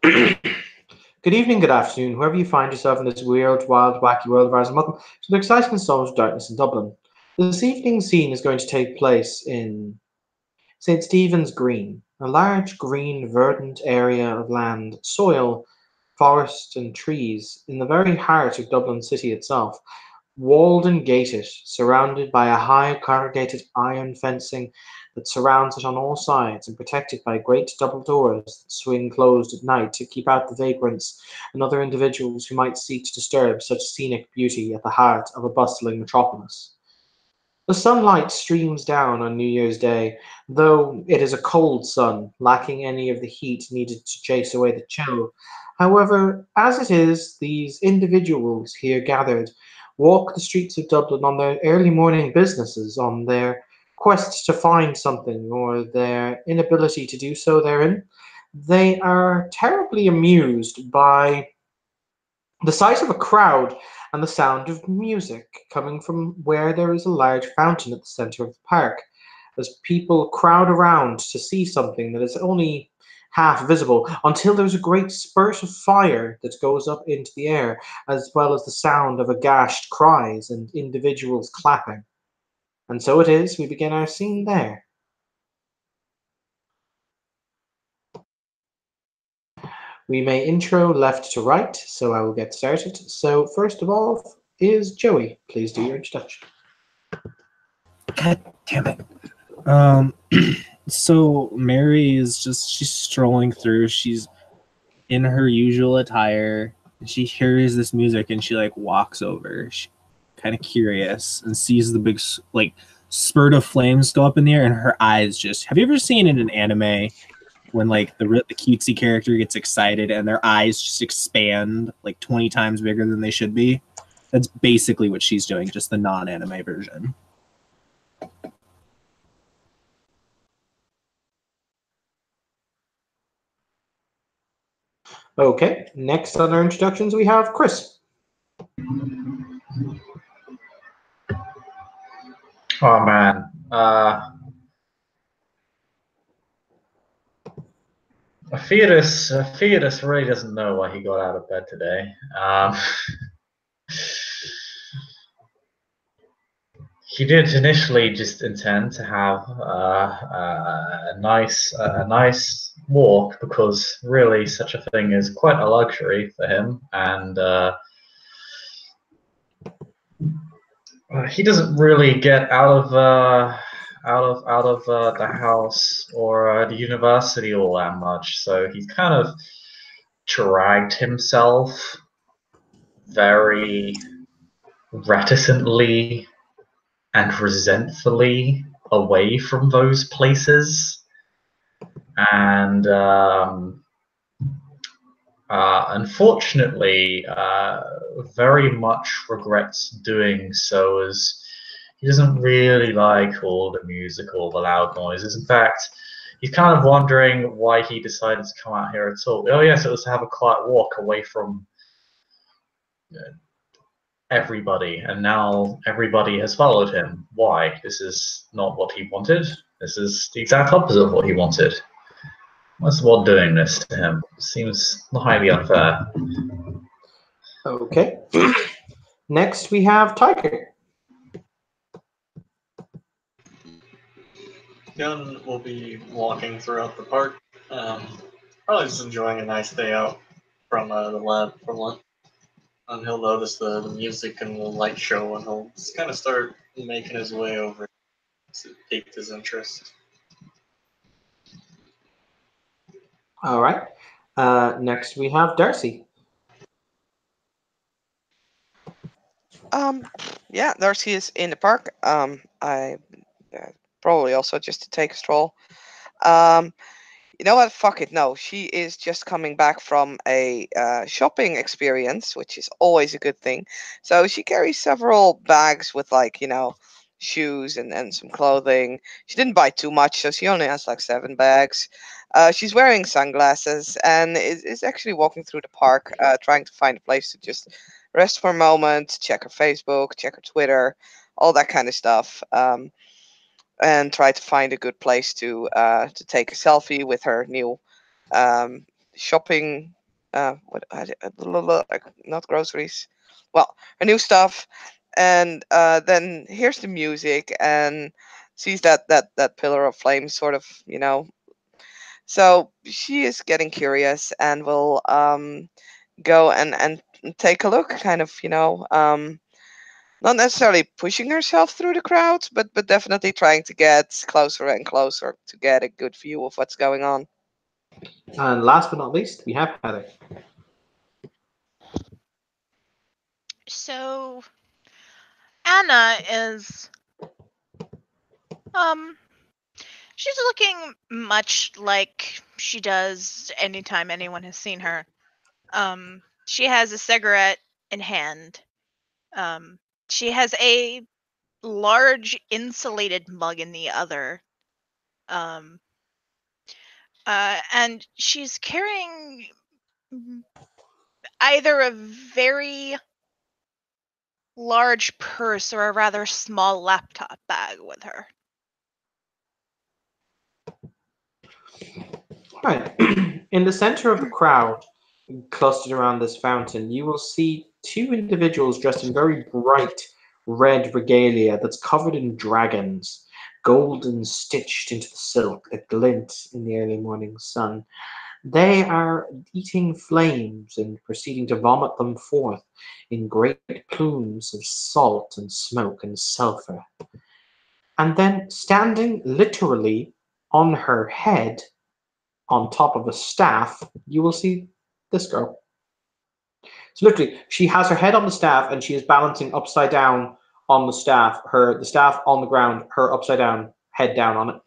Good evening, good afternoon, wherever you find yourself in this weird, wild, wacky world of ours, and welcome to the exciting installment of Darkness in Dublin. This evening's scene is going to take place in St. Stephen's Green, a large, green, verdant area of land, soil, forest, and trees in the very heart of Dublin city itself. Walled and gated, surrounded by a high corrugated iron fencing that surrounds it on all sides, and protected by great double doors that swing closed at night to keep out the vagrants and other individuals who might seek to disturb such scenic beauty at the heart of a bustling metropolis. The sunlight streams down on New Year's Day, though it is a cold sun, lacking any of the heat needed to chase away the chill. However, as it is, these individuals here gathered walk the streets of Dublin on their early morning businesses, on their quest to find something, or their inability to do so therein. They are terribly amused by the sight of a crowd and the sound of music coming from where there is a large fountain at the center of the park, as people crowd around to see something that is only half visible until there's a great spurt of fire that goes up into the air, as well as the sound of aghast cries and individuals clapping. And so it is, we begin our scene there. We may intro left to right, so I will get started. So, first of all, is Joey. Please do your introduction. God damn it. Um, so Mary is she's strolling through. She's in her usual attire. And she hears this music and she like walks over. She kind of curious and sees the big like spurt of flames go up in the air and her eyes just. Have you ever seen in an anime when like the cutesy character gets excited and their eyes just expand like 20 times bigger than they should be? That's basically what she's doing, just the non-anime version. Okay, next on our introductions we have Chris. Oh man, Theodus really doesn't know why he got out of bed today. He did initially just intend to have a nice walk because really such a thing is quite a luxury for him, and he doesn't really get out of the house or the university all that much. So he's kind of dragged himself very reticently and resentfully away from those places, and unfortunately, very much regrets doing so, as he doesn't really like all the music, all the loud noises. In fact, he's kind of wondering why he decided to come out here at all. Oh yes, it was to have a quiet walk away from everybody, and now everybody has followed him. Why? This is not what he wanted. This is the exact opposite of what he wanted. What's the world doing this to him? Seems highly unfair. Okay. Next we have Tiger. Gunn will be walking throughout the park, probably just enjoying a nice day out from the lab for lunch. And he'll notice the music and the light show, and he'll just kind of start making his way over to pique his interest. All right. Next we have Darcy. Yeah, Darcy is in the park. I probably also just to take a stroll. You know what? Fuck it. No, she is just coming back from a shopping experience, which is always a good thing. So she carries several bags with shoes and some clothing. She didn't buy too much, so she only has like 7 bags. She's wearing sunglasses and is actually walking through the park, trying to find a place to just rest for a moment, check her Facebook, check her Twitter, all that kind of stuff. And try to find a good place to take a selfie with her new shopping, not groceries, well, her new stuff, and then hears the music and sees that pillar of flame, sort of, So she is getting curious and will go and take a look, kind of, not necessarily pushing herself through the crowds, but definitely trying to get closer and closer to get a good view of what's going on. And last but not least, we have Heather. So Anna is she's looking much like she does anytime anyone has seen her. She has a cigarette in hand. She has a large insulated mug in the other. And she's carrying either a very large purse or a rather small laptop bag with her. All right. In the center of the crowd, clustered around this fountain, you will see two individuals dressed in very bright red regalia that's covered in dragons, golden stitched into the silk that glint in the early morning sun. They are eating flames and proceeding to vomit them forth in great plumes of salt and smoke and sulfur. And then standing literally on her head, on top of a staff, you will see this girl. So literally, she has her head on the staff and she is balancing upside down on the staff. The staff on the ground, her upside down, head down on it.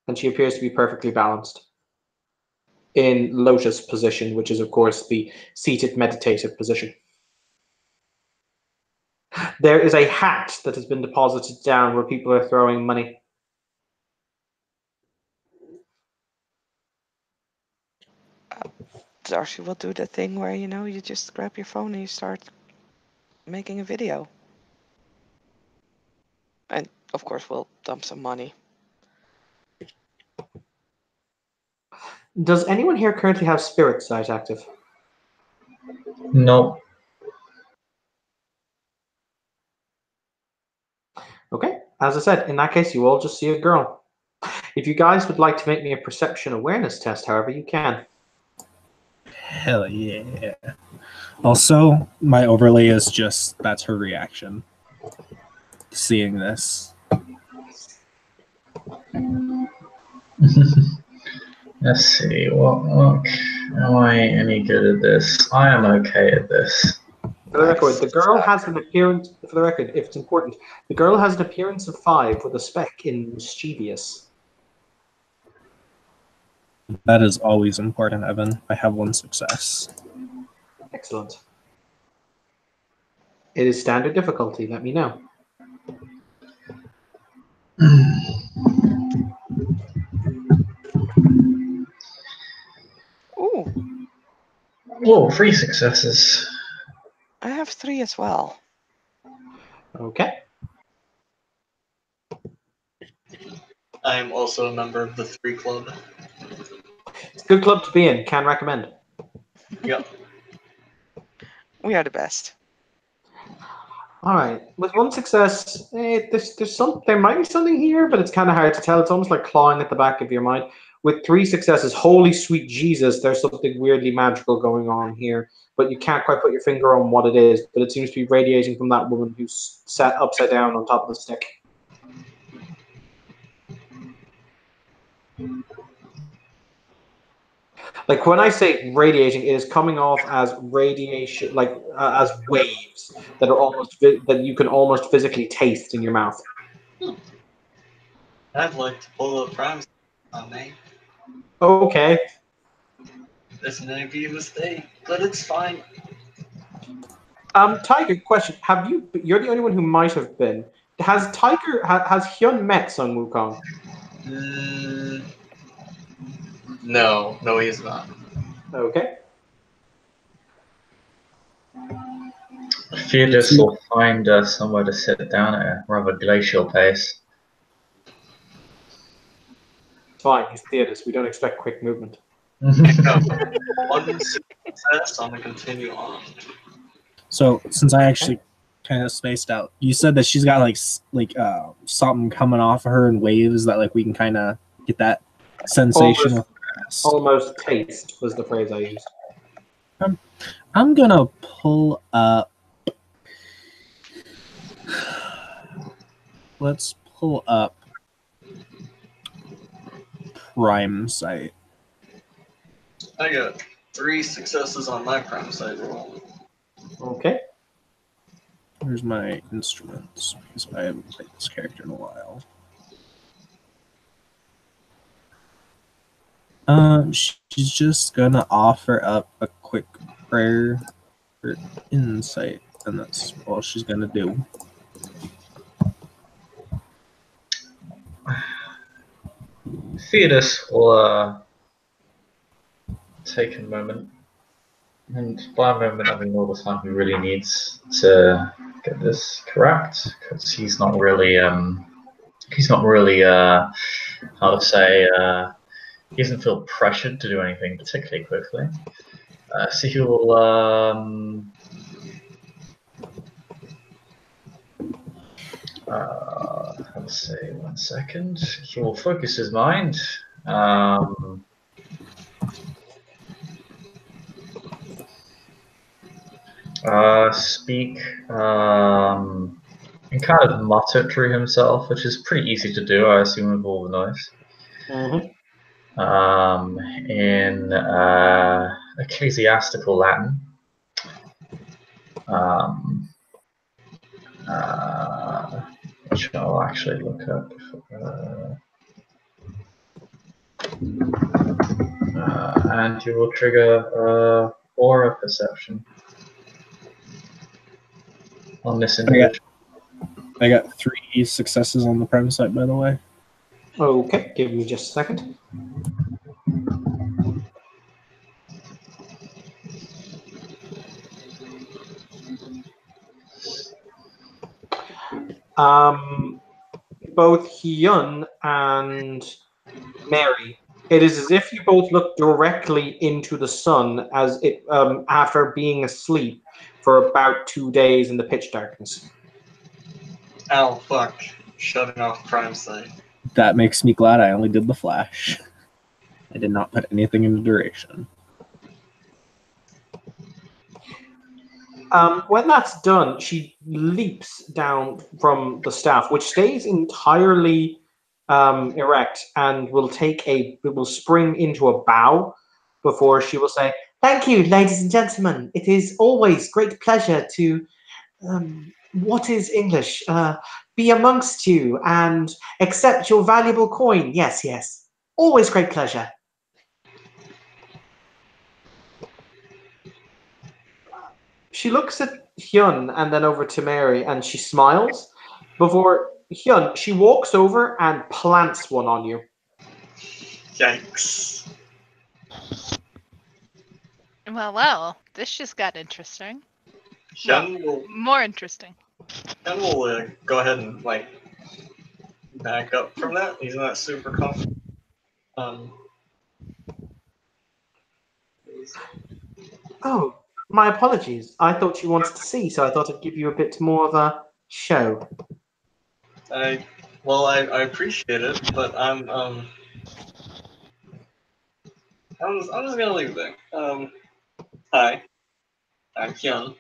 And she appears to be perfectly balanced in lotus position, which is, of course, the seated meditative position. There is a hat that has been deposited down where people are throwing money. Darcy will do the thing where, you just grab your phone and you start making a video. And, of course, we'll dump some money. Does anyone here currently have Spirit Sight active? No. Okay, as I said, in that case, you all just see a girl. If you guys would like to make me a perception awareness test, however, you can. Hell yeah. Also, my overlay is just, that's her reaction. Seeing this. Let's see. What am I any good at this? I am okay at this. For the record, the girl has an appearance. For the record, if it's important, the girl has an appearance of 5 with a spec in mischievous. That is always important, Evan. I have 1 success. Excellent. It is standard difficulty. Let me know. Ooh. Oh, 3 successes. I have 3 as well. Okay. I am also a member of the 3 Club. It's a good club to be in. Can recommend. Yep. We are the best. All right. With 1 success, there might be something here, but it's kind of hard to tell. It's almost like clawing at the back of your mind. With 3 successes, holy sweet Jesus, there's something weirdly magical going on here, but you can't quite put your finger on what it is. But it seems to be radiating from that woman who's sat upside down on top of the stick. Like when I say radiating, it is coming off as radiation, like as waves that are that you can almost physically taste in your mouth. I'd like to pull up Prime on me. Okay. This may be a mistake, but it's fine. Tiger, question: You're the only one who might have been. Has Hyun met Sun Wukong? No, he is not. Okay. Theodis will find somewhere to sit down at a rather glacial pace. fine. He's Theodos. We don't expect quick movement. No, one success. I'm gonna continue on. So since I actually kind of spaced out, you said that she's got like something coming off of her in waves that like we can kind of get that sensation with grass. Almost taste was the phrase I used. I'm gonna pull up. Let's pull up Prime Site. I got 3 successes on my prime side roll. Okay. Where's my instruments? Because I haven't played this character in a while. She's just gonna offer up a quick prayer for insight, and that's all she's gonna do. Theodos will take a moment, and by a moment I mean all the time he really needs to get this correct, because he's not really how to say, he doesn't feel pressured to do anything particularly quickly. So he will let's see, 1 second. He will focus his mind. Speak and kind of mutter to himself, which is pretty easy to do, I assume, with all the noise. In ecclesiastical Latin. Which I'll actually look up. And you will trigger aura perception on this individual. I got 3 successes on the Prime Site, by the way. Okay, give me just a second. Both Hyun and Mary, it is as if you both look directly into the sun as it after being asleep for about 2 days in the pitch darkness. Ow, fuck. Shutting off prime sight. That makes me glad I only did the flash. I did not put anything into duration. When that's done, she leaps down from the staff, which stays entirely erect, and will spring into a bow before she will say, "Thank you, ladies and gentlemen. It is always great pleasure to, what is English? Be amongst you and accept your valuable coin. Yes, yes. Always great pleasure." She looks at Hyun and then over to Mary, and she smiles. Before Hyun, she walks over and plants one on you. Yikes. Well, this just got interesting. Hyun will More interesting. go ahead and back up from that. He's not super confident. Oh, my apologies. I thought you wanted to see, so I thought I'd give you a bit more of a show. I appreciate it, but I'm just gonna leave it there. Hi, I'm Hyun.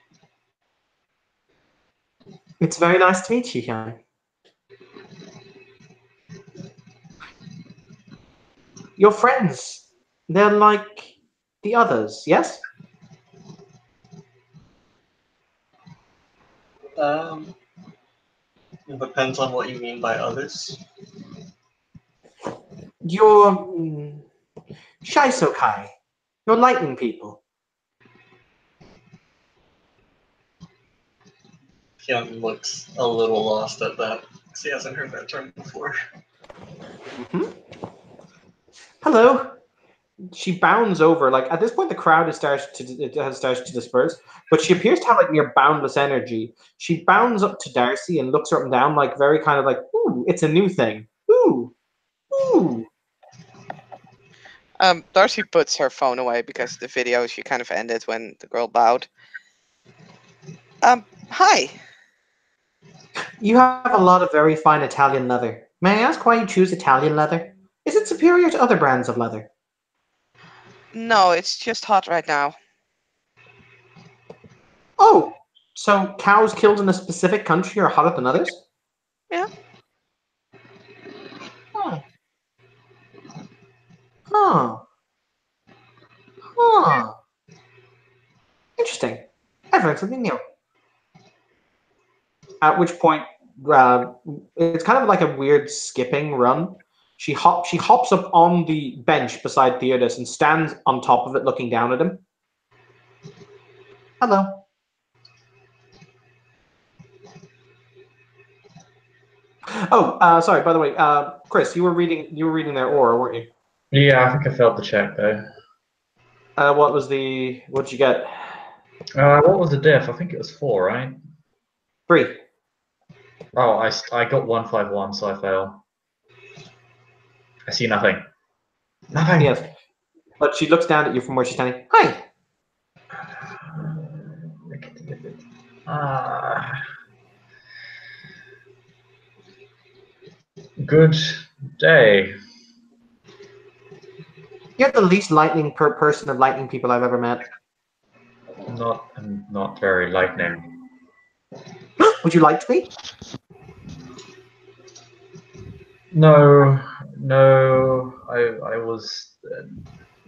It's very nice to meet you, Hyun. Your friends, they're like the others, yes? It depends on what you mean by others. You're Shisokai. You're lightning people. Hyun looks a little lost at that, because he hasn't heard that term before. Hello. She bounds over. At this point, the crowd has started to disperse, but she appears to have near boundless energy. She bounds up to Darcy and looks her up and down, very kind of ooh, it's a new thing. Ooh, ooh. Darcy puts her phone away because the video she kind of ended when the girl bowed. Hi. You have a lot of very fine Italian leather. May I ask why you choose Italian leather? Is it superior to other brands of leather? No, it's just hot right now. Oh, so cows killed in a specific country are hotter than others? Yeah. Huh. Huh. Huh. Interesting. I've learned something new. At which point, it's kind of like a weird skipping run. She hops up on the bench beside Theodos and stands on top of it, looking down at him. Hello. Oh, sorry. By the way, Chris, you were reading their aura, weren't you? Yeah, I think I failed the check though. What did you get? What was the diff? I think it was 4, right? 3. Oh, I got 151, so I fail. I see nothing. Nothing. Yes. But she looks down at you from where she's standing. Hi. Good day. You're the least lightning person of lightning people I've ever met. Not very lightning. Would you like to be? No. I was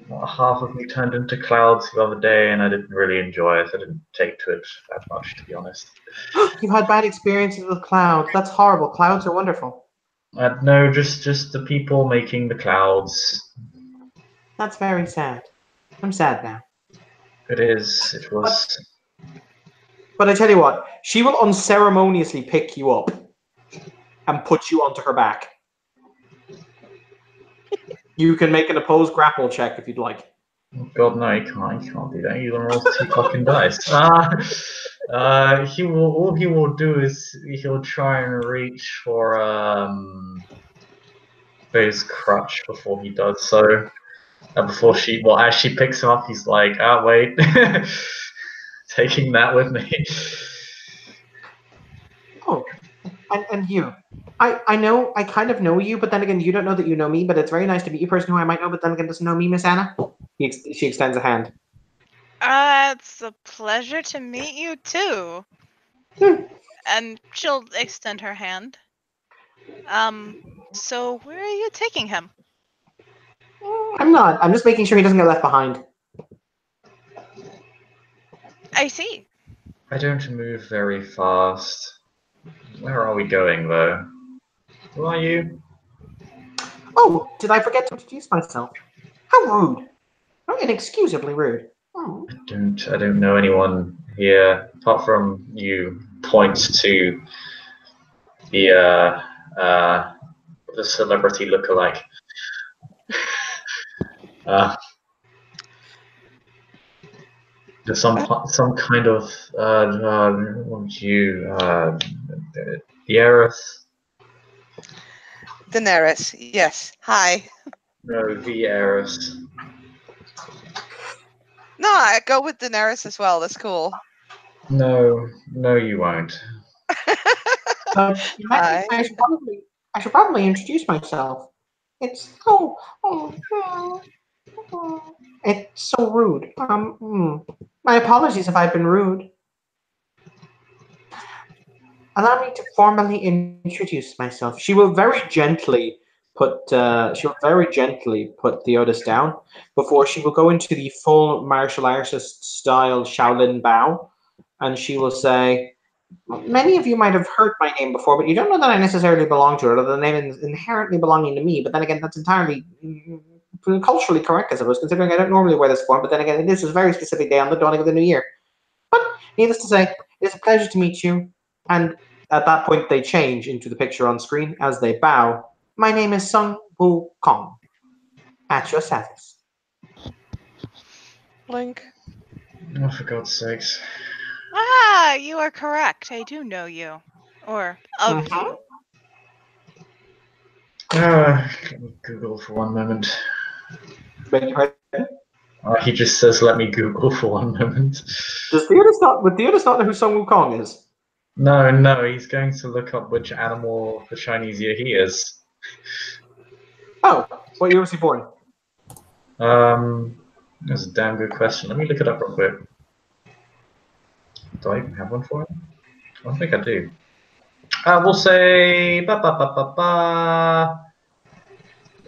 half of me turned into clouds the other day, and I didn't really enjoy it. I didn't take to it that much, to be honest. You've had bad experiences with clouds. That's horrible. Clouds are wonderful. No, just the people making the clouds. That's very sad. I'm sad now. It is. It was. But I tell you what, she will unceremoniously pick you up and put you onto her back. You can make an opposed grapple check if you'd like. Oh God, no, you can't. You can't do that. You rolls 2 fucking dice. All he will do is he'll try and reach for his crutch before he does so. And as she picks him up, he's like, wait, taking that with me. Oh, and you. I know, I kind of know you, but then again, you don't know that you know me, but it's very nice to meet you, person who I might know, but then again doesn't know me, Miss Anna. She extends a hand. It's a pleasure to meet you too. And she'll extend her hand. So where are you taking him? I'm not. I'm just making sure he doesn't get left behind. I see. I don't move very fast. Where are we going, though? Who are you? Oh, did I forget to introduce myself? How rude. How inexcusably rude. Oh. I don't know anyone here, apart from you points to the celebrity lookalike. There's some kind of the heiress. Daenerys, yes. Hi. No, the heiress. No, I go with Daenerys as well. That's cool. No, you won't. I should probably introduce myself. It's it's so rude. My apologies if I've been rude. Allow me to formally introduce myself. She will very gently put Theodos down before she will go into the full martial artist style Shaolin bow, and she will say, "Many of you might have heard my name before, but you don't know that I necessarily belong to it, or the name is inherently belonging to me. But then again, that's entirely culturally correct, I suppose, considering I don't normally wear this form. But then again, this is a very specific day on the dawning of the new year. But needless to say, it is a pleasure to meet you." And at that point, they change into the picture on screen as they bow. "My name is Sun Wukong. At your service." Blink. Oh, for God's sakes. You are correct. I do know you. Or of you. Let me Google for one moment. Beg your pardon? He just says, "Let me Google for one moment." Would the others not know who Sun Wukong is? No, he's going to look up which animal the Chinese year he is. Oh, what year was he born? That's a damn good question. Let me look it up real quick. Do I even have one for him? I don't think I do. We'll say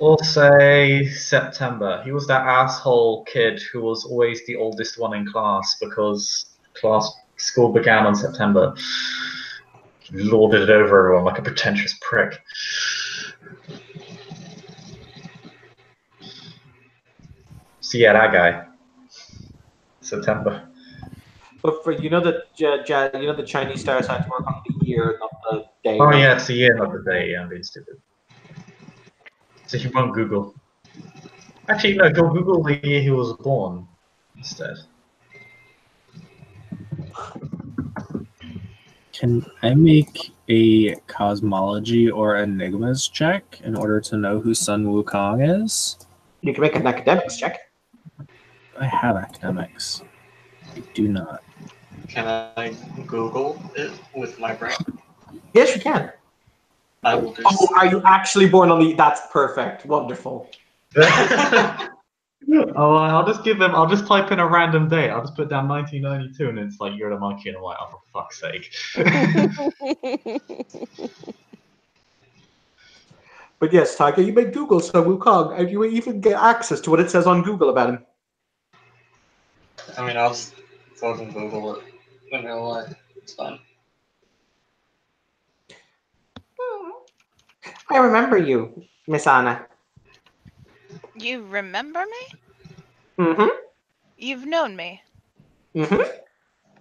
We'll say September. He was that asshole kid who was always the oldest one in class because school began on September. He lorded it over everyone like a pretentious prick. So yeah, that guy. September. But for the Chinese stars had to work on the year, not the day. Oh right? yeah, it's the year, not the day. Yeah, I'm being stupid. So he won't Google. Actually, no, he'll Google the year he was born instead. Can I make a cosmology or enigmas check in order to know who Sun Wukong is? You can make an academics check. I have academics. I do not. Can I Google it with my brain? Yes, you can. I will do. Oh, are you actually born on the? That's perfect. Wonderful. Oh, I'll just type in a random date. I'll just put down 1992, and it's like, you're the monkey, and I'm like, oh, for fuck's sake. But yes, Tiger, you may Google Sun Wukong, and you will even get access to what it says on Google about him. I mean, I'll just fucking Google it in real life. It's fine. I remember you, Miss Anna. You remember me? Mm-hmm. You've known me. Mm-hmm.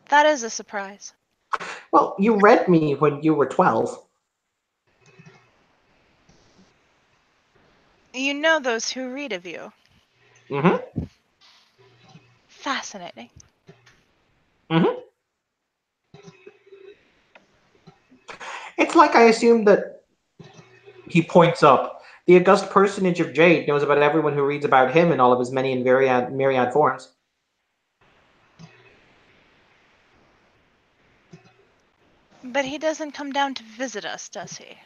That is a surprise. Well, you read me when you were 12. You know those who read of you. Mm-hmm. Fascinating. Mm-hmm. It's like I assumed that he points up. The august personage of Jade knows about everyone who reads about him in all of his many and myriad forms. But he doesn't come down to visit us, does he?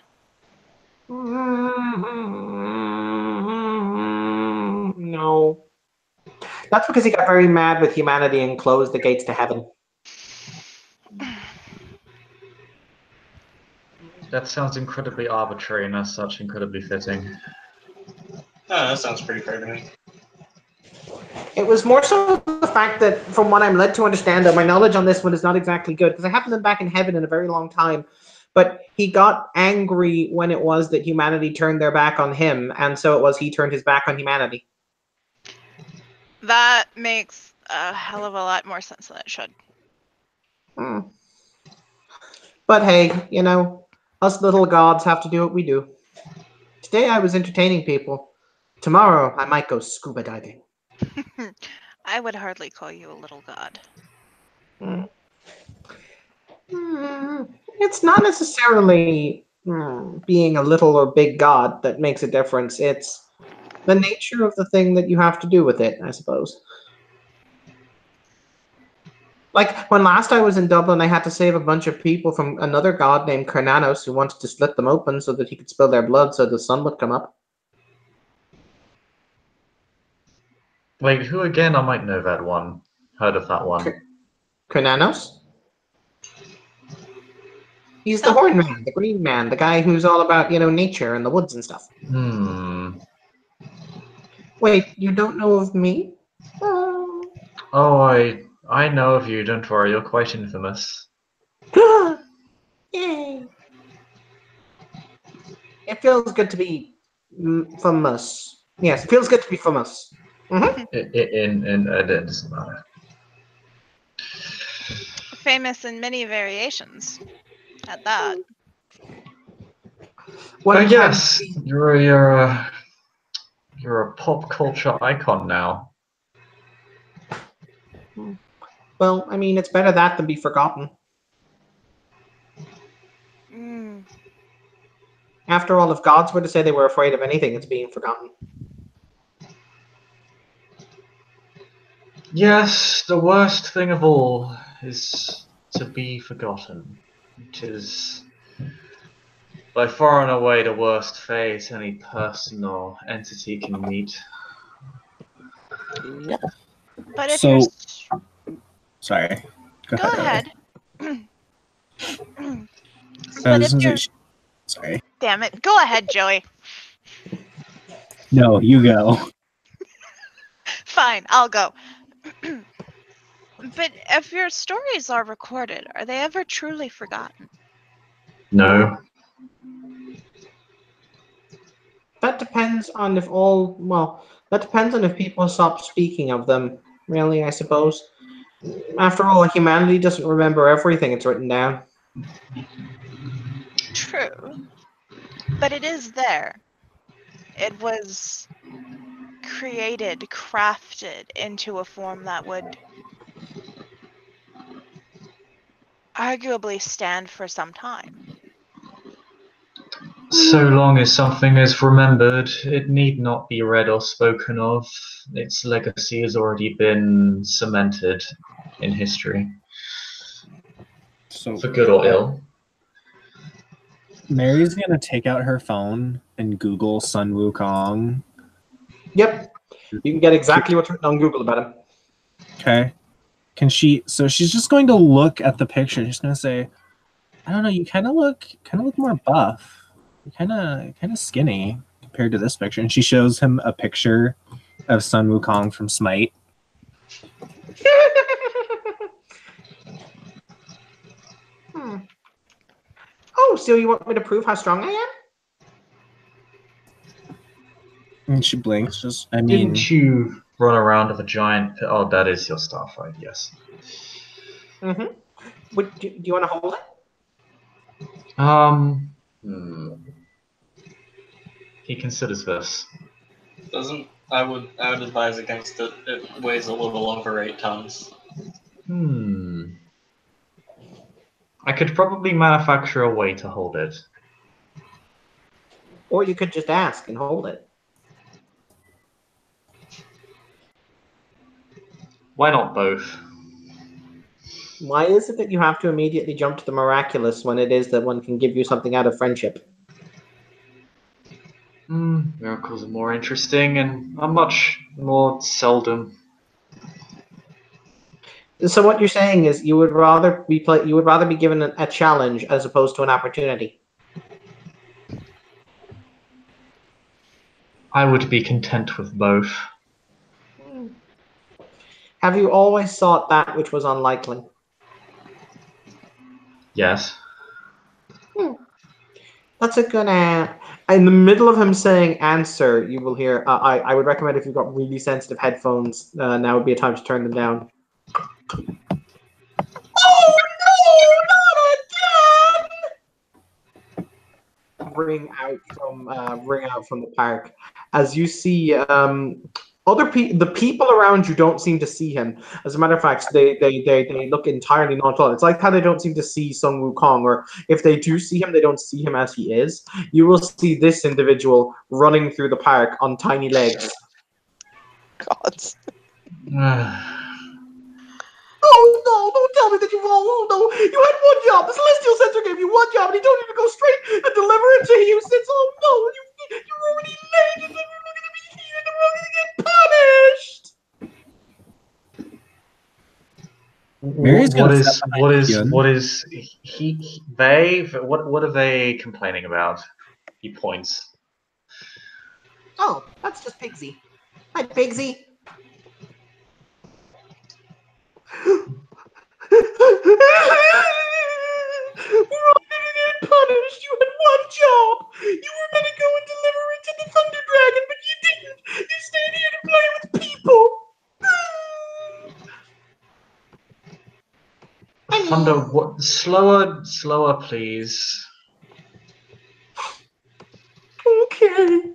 No. That's because he got very mad with humanity and closed the gates to heaven. That sounds incredibly arbitrary and as such incredibly fitting. Oh, that sounds pretty fair to me. It was more so the fact that, from what I'm led to understand, that my knowledge on this one is not exactly good, because I haven't been back in heaven in a very long time. But he got angry when it was that humanity turned their back on him, and so it was he turned his back on humanity. That makes a hell of a lot more sense than it should. But hey, us little gods have to do what we do. Today I was entertaining people. Tomorrow I might go scuba diving. I would hardly call you a little god. It's not necessarily being a little or big god that makes a difference. It's the nature of the thing that you have to do with it, I suppose. Like, when last I was in Dublin, I had to save a bunch of people from another god named Carnanos who wanted to split them open so that he could spill their blood so the sun would come up. Wait, who again? I might know that one. Heard of that one. Carnanos? He's the horn man, the green man, the guy who's all about, nature and the woods and stuff. Wait, you don't know of me? Oh, I know of you, don't worry, you're quite infamous. Yay! It feels good to be famous. Yes, it feels good to be famous. Mm-hmm. It doesn't matter. Famous in many variations. At that. What yes, you're a pop culture icon now. Well, I mean, it's better that than be forgotten. After all, if gods were to say they were afraid of anything, it's being forgotten. Yes, the worst thing of all is to be forgotten. It is by far and away the worst fate any person or entity can meet. Yep. But if So- you're Sorry. Go go ahead. ahead. I But was if gonna you're say- sorry. damn it, go ahead, Joey. No, you go. Fine, I'll go. But if your stories are recorded, are they ever truly forgotten? No. That depends on if that depends on if people stop speaking of them, really, I suppose. After all, humanity doesn't remember everything it's written down. True. But it is there. It was created, crafted into a form that would arguably stand for some time. So long as something is remembered, it need not be read or spoken of. Its legacy has already been cemented in history, So for good or ill. Mary's gonna take out her phone and Google Sun Wukong. Yep. You can get exactly what's written on Google about him. Okay. Can she? So she's just going to look at the picture. She's gonna say, "I don't know. You kind of look more buff. You're kind of skinny compared to this picture." And she shows him a picture of Sun Wukong from Smite. Oh, so you want me to prove how strong I am? And she blinks. Just, I mean, Didn't you run around with a giant? Oh, that is your staff, right? Yes. Mm-hmm. Do you want to hold it? He considers this. I would advise against it. It weighs a little over 8 tons. I could probably manufacture a way to hold it. Or you could just ask and hold it. Why not both? Why is it that you have to immediately jump to the miraculous when it is that one can give you something out of friendship? Miracles are more interesting and are much more seldom. So what you're saying is you would rather be given a challenge as opposed to an opportunity. I would be content with both. Have you always sought that which was unlikely? Yes. That's a good in the middle of him saying answer, you will hear, I would recommend if you've got really sensitive headphones, now would be a time to turn them down. Oh no, not again! Ring out from the park. As you see, the people around you don't seem to see him. As a matter of fact, they look entirely nonchalant. It's like how they don't seem to see Sun Wukong, or if they do see him, they don't see him as he is. You will see this individual running through the park on tiny legs. God. Oh no, don't tell me that you oh no, you had one job. The Celestial Center gave you one job and he told you to go straight and deliver it to you since you're already late and then we're gonna be here and we're gonna get punished. Mary's gonna step behind Hyun. What are they complaining about? He points. Oh, that's just Pigsy. Hi, Pigsy. We're all gonna get punished. You had one job. You were gonna go and deliver it to the Thunder Dragon, but you didn't. You stayed here to play with people. Thunder, what? Slower, please. Okay.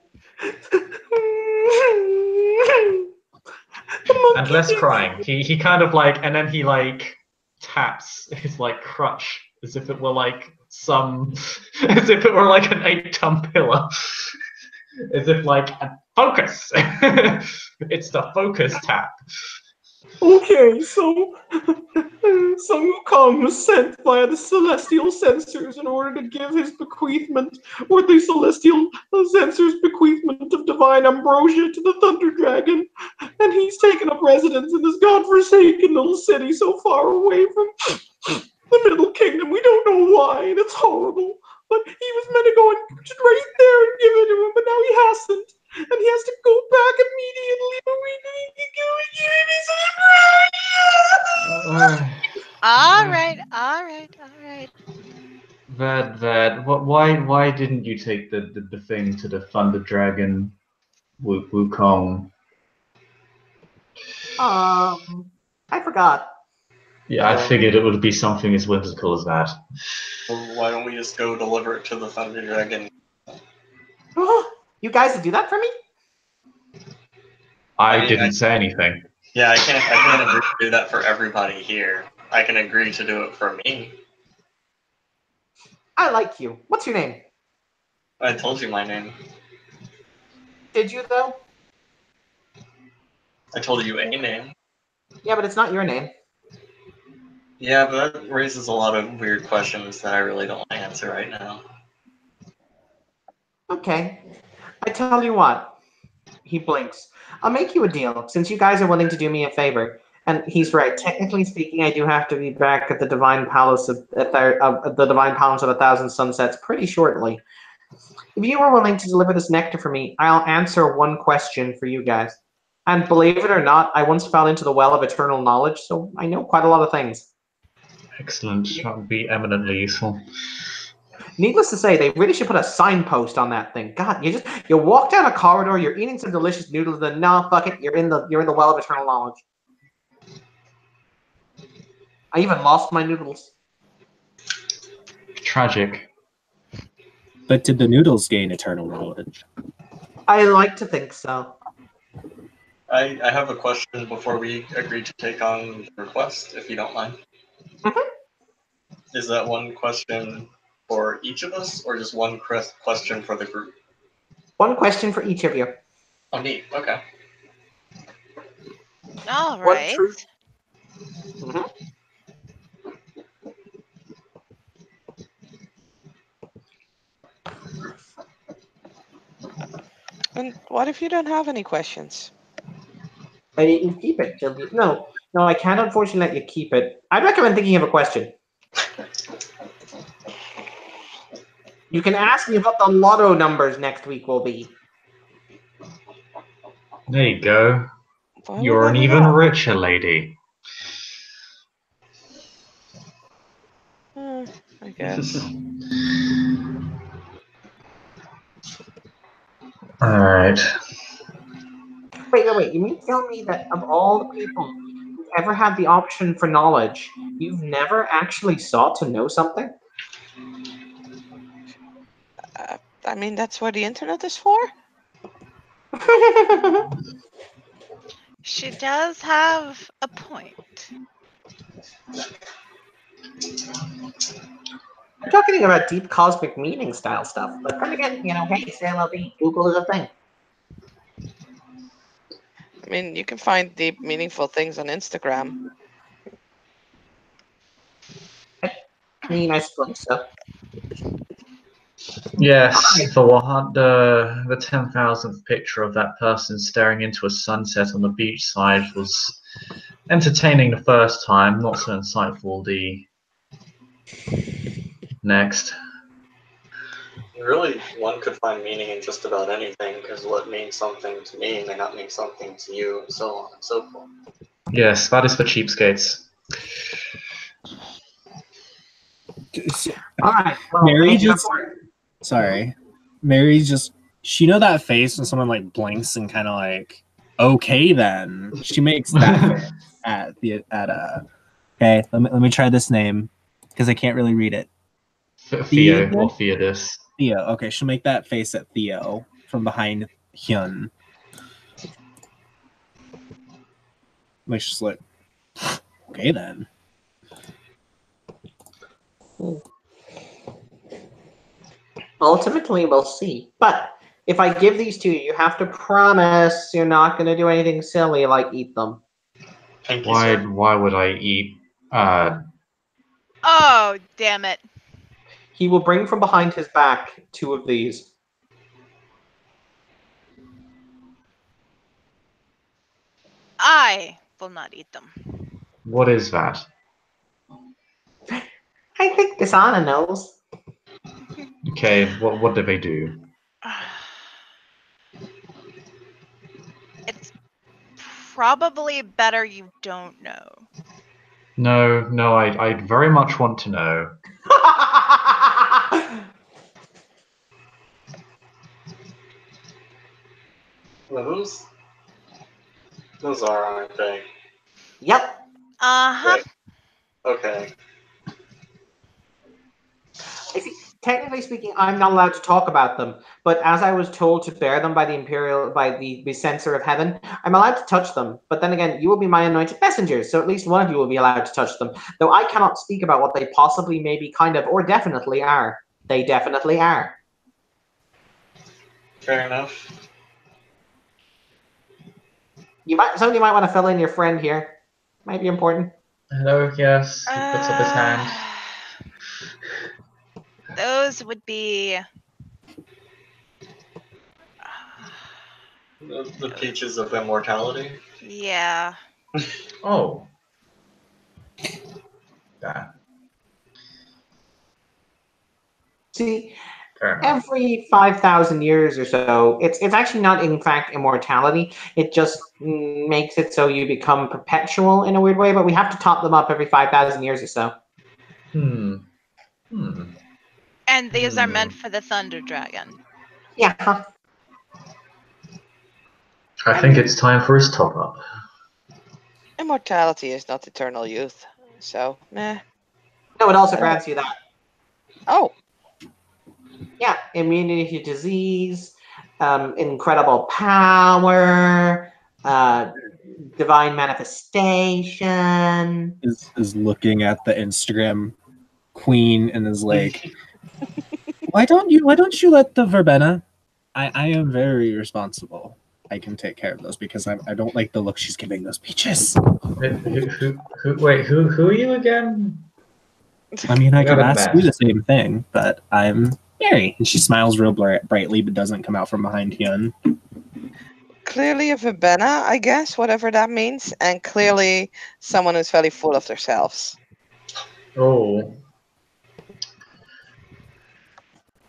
And less crying. He kind of like, and then he like taps his like crutch as if it were like as if it were like an 8-ton pillar. As if like, focus! It's the focus tap. Okay, so Sun Wukong was sent via the celestial censors in order to give his bequeathment, or the celestial censors' bequeathment of divine ambrosia to the Thunder Dragon, and he's taken up residence in this godforsaken little city so far away from the Middle Kingdom. We don't know why, and it's horrible. But he was meant to go and right there and give it to him, but now he hasn't. And he has to go back immediately, but we need to go and give him his All right, all right, all right. Vad, why didn't you take the thing to the Thunder Dragon Wukong? I forgot. Yeah, I figured it would be something as whimsical as that. Well, why don't we just go deliver it to the Thunder Dragon? You guys would do that for me? I didn't say anything. Yeah, I can't agree to do that for everybody here. I can agree to do it for me. I like you. What's your name? I told you my name. Did you, though? I told you a name. Yeah, but it's not your name. Yeah, but that raises a lot of weird questions that I really don't want to answer right now. Okay. I tell you what. He blinks. I'll make you a deal, since you guys are willing to do me a favor. And he's right. Technically speaking, I do have to be back at the Divine Palace of the Divine Palace of 1,000 Sunsets pretty shortly. If you are willing to deliver this nectar for me, I'll answer one question for you guys. And believe it or not, I once fell into the well of eternal knowledge, so I know quite a lot of things. Excellent. That would be eminently useful. Needless to say, they really should put a signpost on that thing. God, you walk down a corridor, you're eating some delicious noodles, then no, fuck it, you're in the well of eternal knowledge. I even lost my noodles. Tragic. But did the noodles gain eternal knowledge? I like to think so. I have a question before we agree to take on the request, if you don't mind. Mm-hmm. Is that one question for each of us, or just one question for the group? One question for each of you. Oh, neat. Okay. All right. Mm-hmm. And what if you don't have any questions? You can keep it. No, I can't unfortunately let you keep it. I'd recommend thinking of a question. You can ask me what the lotto numbers next week will be. There you go. Why You're would an I even know? richer lady. I guess. Alright. Wait. You mean to tell me that of all the people who've ever had the option for knowledge, you've never actually sought to know something? I mean, that's what the internet is for. She does have a point. I'm talking about deep cosmic meaning style stuff, but then again, hey, say LLB, Google is a thing. I mean, you can find deep, meaningful things on Instagram. I mean, I suppose so. Yes, the 10,000th picture of that person staring into a sunset on the beachside was entertaining the first time, not so insightful the next. Really, one could find meaning in just about anything, because what means something to me may not mean something to you, and so on and so forth. Yes, that is for cheapskates. All right. Well, Mary just she that face when someone like blinks and kind of like, okay then. She makes that face okay, let me try this name because I can't really read it. Theo or Theodus. Theo. Okay, she'll make that face at Theo from behind Hyun. Like she's like, okay then. Ultimately, we'll see. But if I give these to you, you have to promise you're not going to do anything silly like eat them. Thank you, Why? sir. Why would I eat? Oh, damn it. He will bring from behind his back 2 of these. I will not eat them. What is that? I think this Anna knows. Okay. What do they do? It's probably better you don't know. No. I very much want to know. Well, those are, aren't they? Yep. Uh-huh. Right. Okay. I see, technically speaking, I'm not allowed to talk about them, but as I was told to bear them by the censor of heaven, I'm allowed to touch them. But then again, you will be my anointed messengers, so at least one of you will be allowed to touch them. Though I cannot speak about what they possibly, maybe, kind of, or definitely are. They definitely are. Fair enough. Somebody might want to fill in your friend here. Might be important. Hello. Yes. He puts up his hand. Those would be... The peaches of immortality. Yeah. Oh. That. See, Fair enough. every 5,000 years or so, it's actually not, in fact, immortality. It just makes it so you become perpetual in a weird way, but we have to top them up every 5,000 years or so. And these are meant for the Thunder Dragon. Yeah. Huh. I think it's time for his top up. Immortality is not eternal youth, so meh. No, it also grants you that. Oh, Yeah, immunity to disease, incredible power, divine manifestation. Is looking at the Instagram queen and is like, why don't you let the verbena? I am very responsible. I can take care of those because I don't like the look she's giving those peaches. Who are you again? I mean, I We could haven't ask met. you the same thing, but I'm Mary. And she smiles real brightly, but doesn't come out from behind Hyun. clearly a verbena, I guess, whatever that means, and clearly someone who's fairly full of themselves. Oh.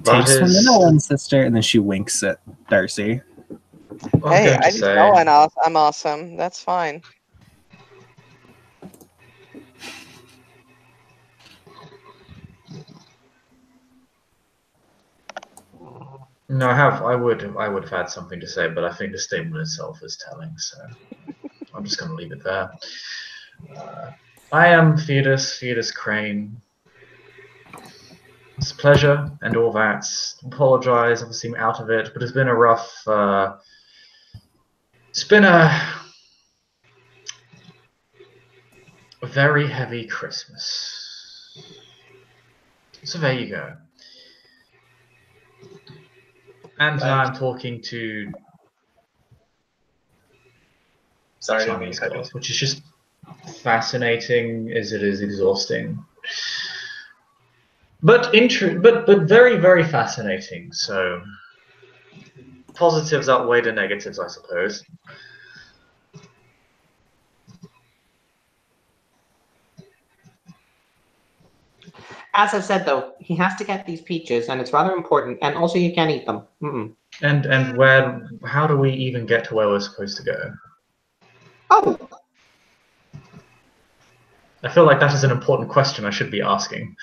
That Takes from is. the one sister, and then she winks at Darcy. I'm Hey, going I to just say. know I'm awesome. That's fine. No, I would have had something to say, but I think the statement itself is telling, so I'm just going to leave it there. I am Theodus Crane. It's a pleasure and all that. Apologise if I seem out of it, but it's been a rough. It's been a very heavy Christmas. So there you go. And now I'm talking to Sorry, I didn't mean Chinese to cut you. girls, which is just fascinating as it is exhausting. But very, very fascinating. So positives outweigh the negatives, I suppose. As I've said, though, he has to get these peaches, and it's rather important. And also, you can't eat them. And how do we even get to where we're supposed to go? Oh, I feel like that is an important question I should be asking.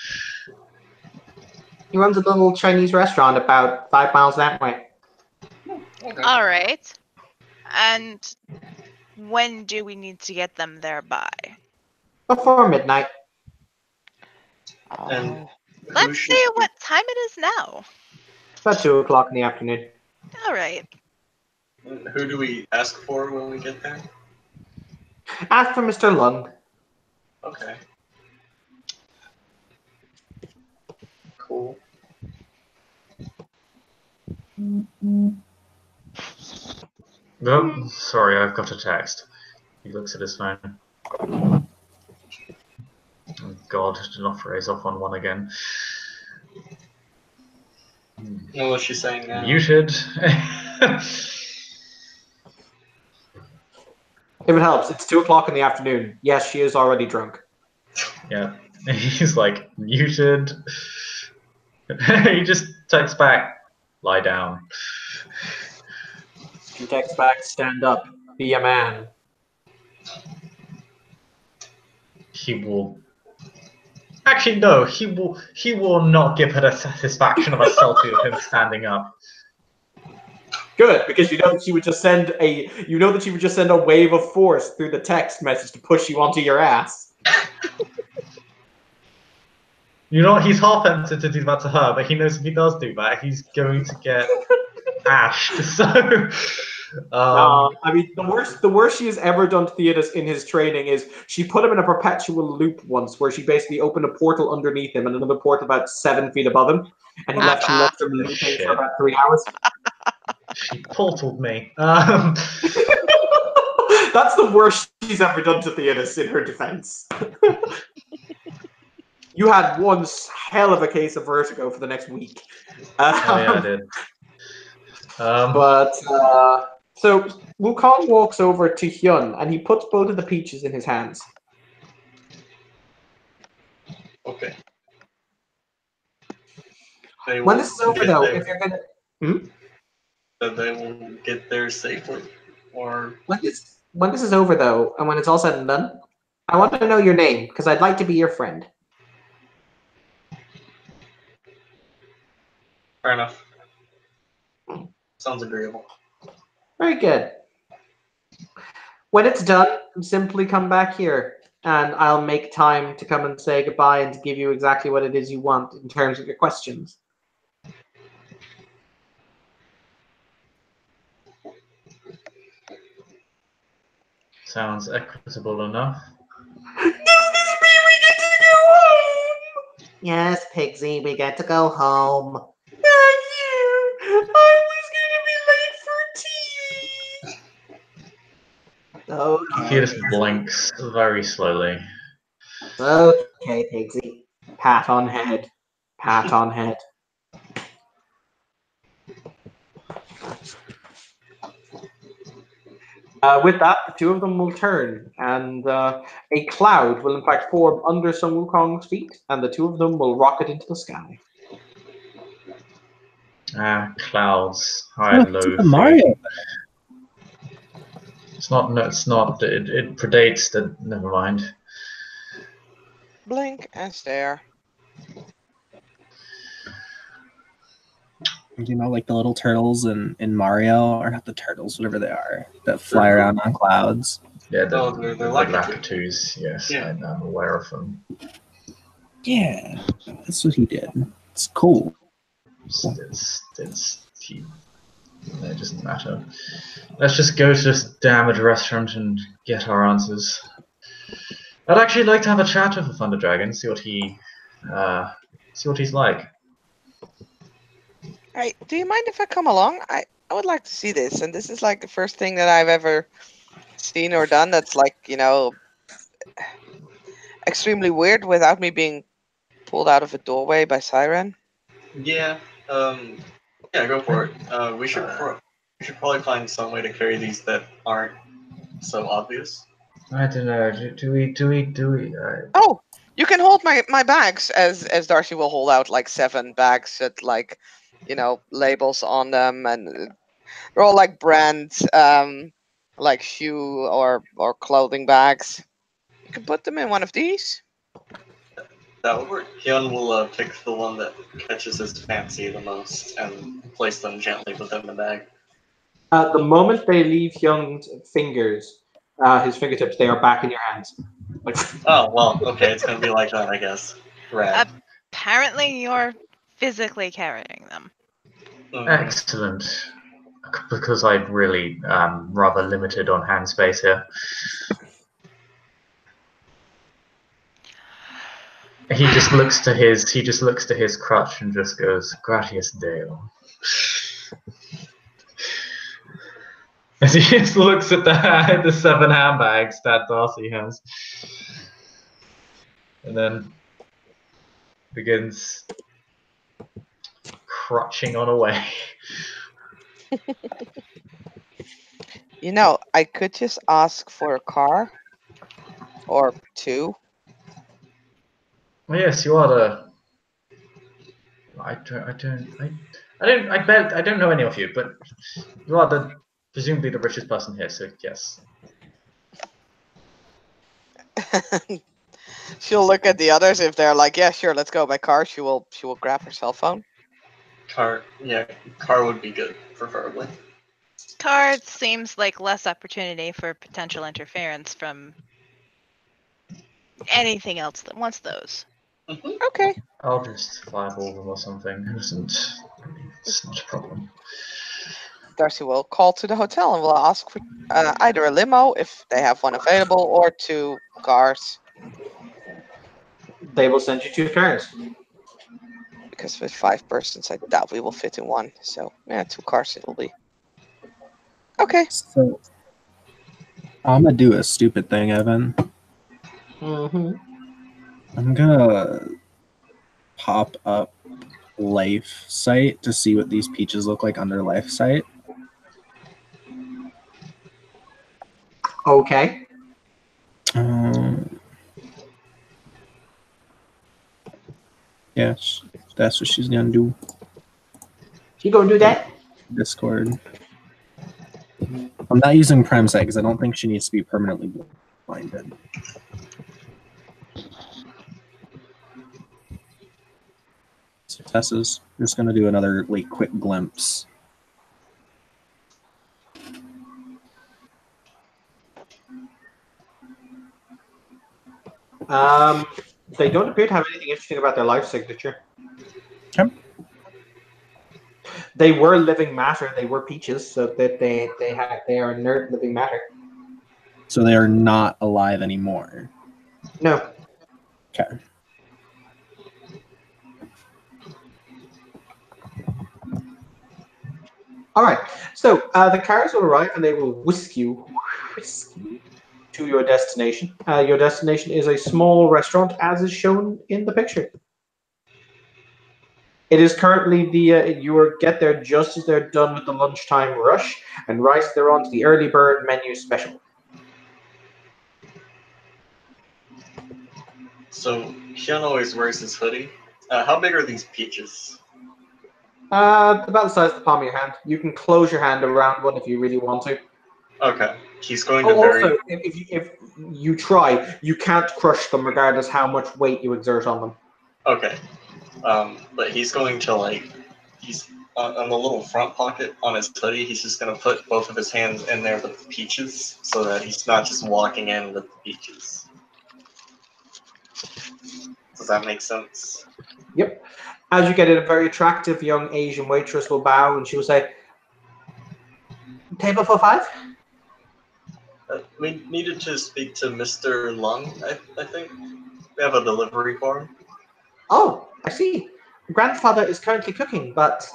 he runs a little Chinese restaurant about 5 miles that way. Okay. All right. And when do we need to get them there by? Before midnight. And who Let's should see what time it is now. It's about 2 o'clock in the afternoon. All right. who do we ask for when we get there? Ask for Mr. Lung. Okay. Cool. Oh, sorry, I've got a text. He looks at his phone. Oh God, did not phrase off on one again. What's she saying now? Muted. If it helps, it's 2 o'clock in the afternoon. Yes, she is already drunk. Yeah, he's like muted. He just texts back, lie down. She texts back, stand up, be a man. He will. Actually, no. He will not give her the satisfaction of a selfie of him standing up. Good, because you know that she would just send a wave of force through the text message to push you onto your ass. You know what? He's half tempted to do that to her, but he knows if he does do that, he's going to get ashed. So, I mean, the worst she has ever done to Theodos in his training is she put him in a perpetual loop once, where she basically opened a portal underneath him and another portal about 7 feet above him, and he left him looping Shit. for about 3 hours. She portaled me. That's the worst she's ever done to Theodos in her defense. You had one hell of a case of vertigo for the next week. Oh yeah, I did. So Wukong walks over to Hyun and he puts both of the peaches in his hands. Okay. When this is over, though, if you're gonna, that they will get there safely, or when this is over, though, and when it's all said and done, I want to know your name because I'd like to be your friend. fair enough. Sounds agreeable. Very good. When it's done, simply come back here, and I'll make time to come and say goodbye and to give you exactly what it is you want in terms of your questions. Sounds equitable enough. Yes, Pigsy, we get to go home. Thank you. I was going to be late for tea. Okay. He just blinks very slowly. Okay, Pigsy. Pat on head. Pat on head. With that, the two of them will turn, and a cloud will in fact form under Sun Wukong's feet, and the two of them will rocket into the sky. Clouds. High and low. Mario. It's not. No, it's not. It predates the. Never mind. Blink and stare. You know, like the little turtles in Mario, or not the turtles, whatever they are, that fly around on clouds. Yeah, they're like Lakitus. Yes, yeah. I'm aware of them. Yeah, that's what he did. It's cool. It doesn't matter. Let's just go to this damned restaurant and get our answers. I'd actually like to have a chat with the Thunder Dragon, see what he's like. Hey, do you mind if I come along? I would like to see this, and this is like the first thing that I've ever seen or done that's like, you know, extremely weird without me being pulled out of a doorway by Siren. Yeah. Yeah, go for it. We should probably find some way to carry these that aren't so obvious. I don't know. Do we? Oh, you can hold my bags as Darcy will hold out like 7 bags with like, you know, labels on them, and they're all like brands, like shoe or clothing bags. You can put them in one of these. That would work. Hyun will pick the one that catches his fancy the most and place them gently within the bag. The moment they leave Hyun's fingers, his fingertips, they are back in your hands. Like, Oh, well, okay, it's gonna be like that, I guess. Rad. Apparently, you're physically carrying them. Excellent. Because I'm really rather limited on hand space here. He just looks to his crutch and just goes, "Gratias Deo." As he just looks at the 7 handbags that Darcy has. And then begins crutching on away. You know, I could just ask for a car or 2. Well, yes, you are the. I don't know any of you, but you are presumably the richest person here. So yes. She'll look at the others. If they're like, yeah, sure, let's go by car, she will grab her cell phone. Car would be good, preferably. Card seems like less opportunity for potential interference from anything else that wants those. Okay. I'll just fireball them or something. It's not a problem. Darcy will call to the hotel and will ask for either a limo if they have one available or 2 cars. They will send you 2 cars. Because with 5 persons, I doubt we will fit in one. So yeah, 2 cars it will be. Okay. So I'm gonna do a stupid thing, Evan. Mm-hmm. I'm gonna pop up Life site to see what these peaches look like under Life site. Okay. Yeah, that's what she's gonna do. You gonna do that? Discord. I'm not using Prime Site because I don't think she needs to be permanently blinded. So Tessa's just gonna do another like quick glimpse. They don't appear to have anything interesting about their life signature. Okay. They were living matter. They were peaches, so that they are inert living matter. So they are not alive anymore. No. Okay. All right. So the cars will arrive and they will whisk you to your destination. Your destination is a small restaurant, as is shown in the picture. It is currently you will get there just as they're done with the lunchtime rush, and right they're on to the early bird menu special. So Hyun always wears his hoodie. How big are these peaches? About the size of the palm of your hand. You can close your hand around one if you really want to. Okay. He's going to bury. Also, if you try, you can't crush them regardless how much weight you exert on them. Okay. But he's going to he's on the little front pocket on his hoodie. He's just going to put both of his hands in there with the peaches, so that he's not just walking in with the peaches. Does that make sense? Yep. As you get it, a very attractive young Asian waitress will bow and she will say, "Table for 5?" We needed to speak to Mr. Lung, I think. We have a delivery for him. Oh, I see. Grandfather is currently cooking, but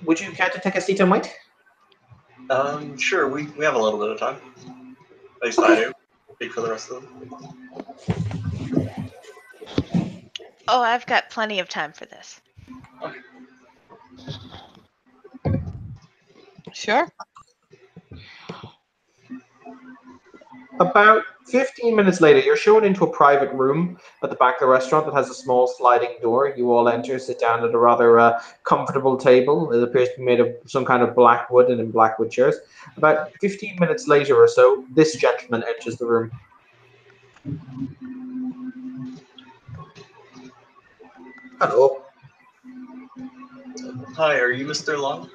would you care to take a seat and wait? Sure, we have a little bit of time. At least Okay. I do. Speak for the rest of them. Oh, I've got plenty of time for this. Sure. About 15 minutes later, you're shown into a private room at the back of the restaurant that has a small sliding door. You all enter, sit down at a rather comfortable table. It appears to be made of some kind of black wood and in black wood chairs. About 15 minutes later or so, this gentleman enters the room. Hello. Hi, are you Mr. Lung?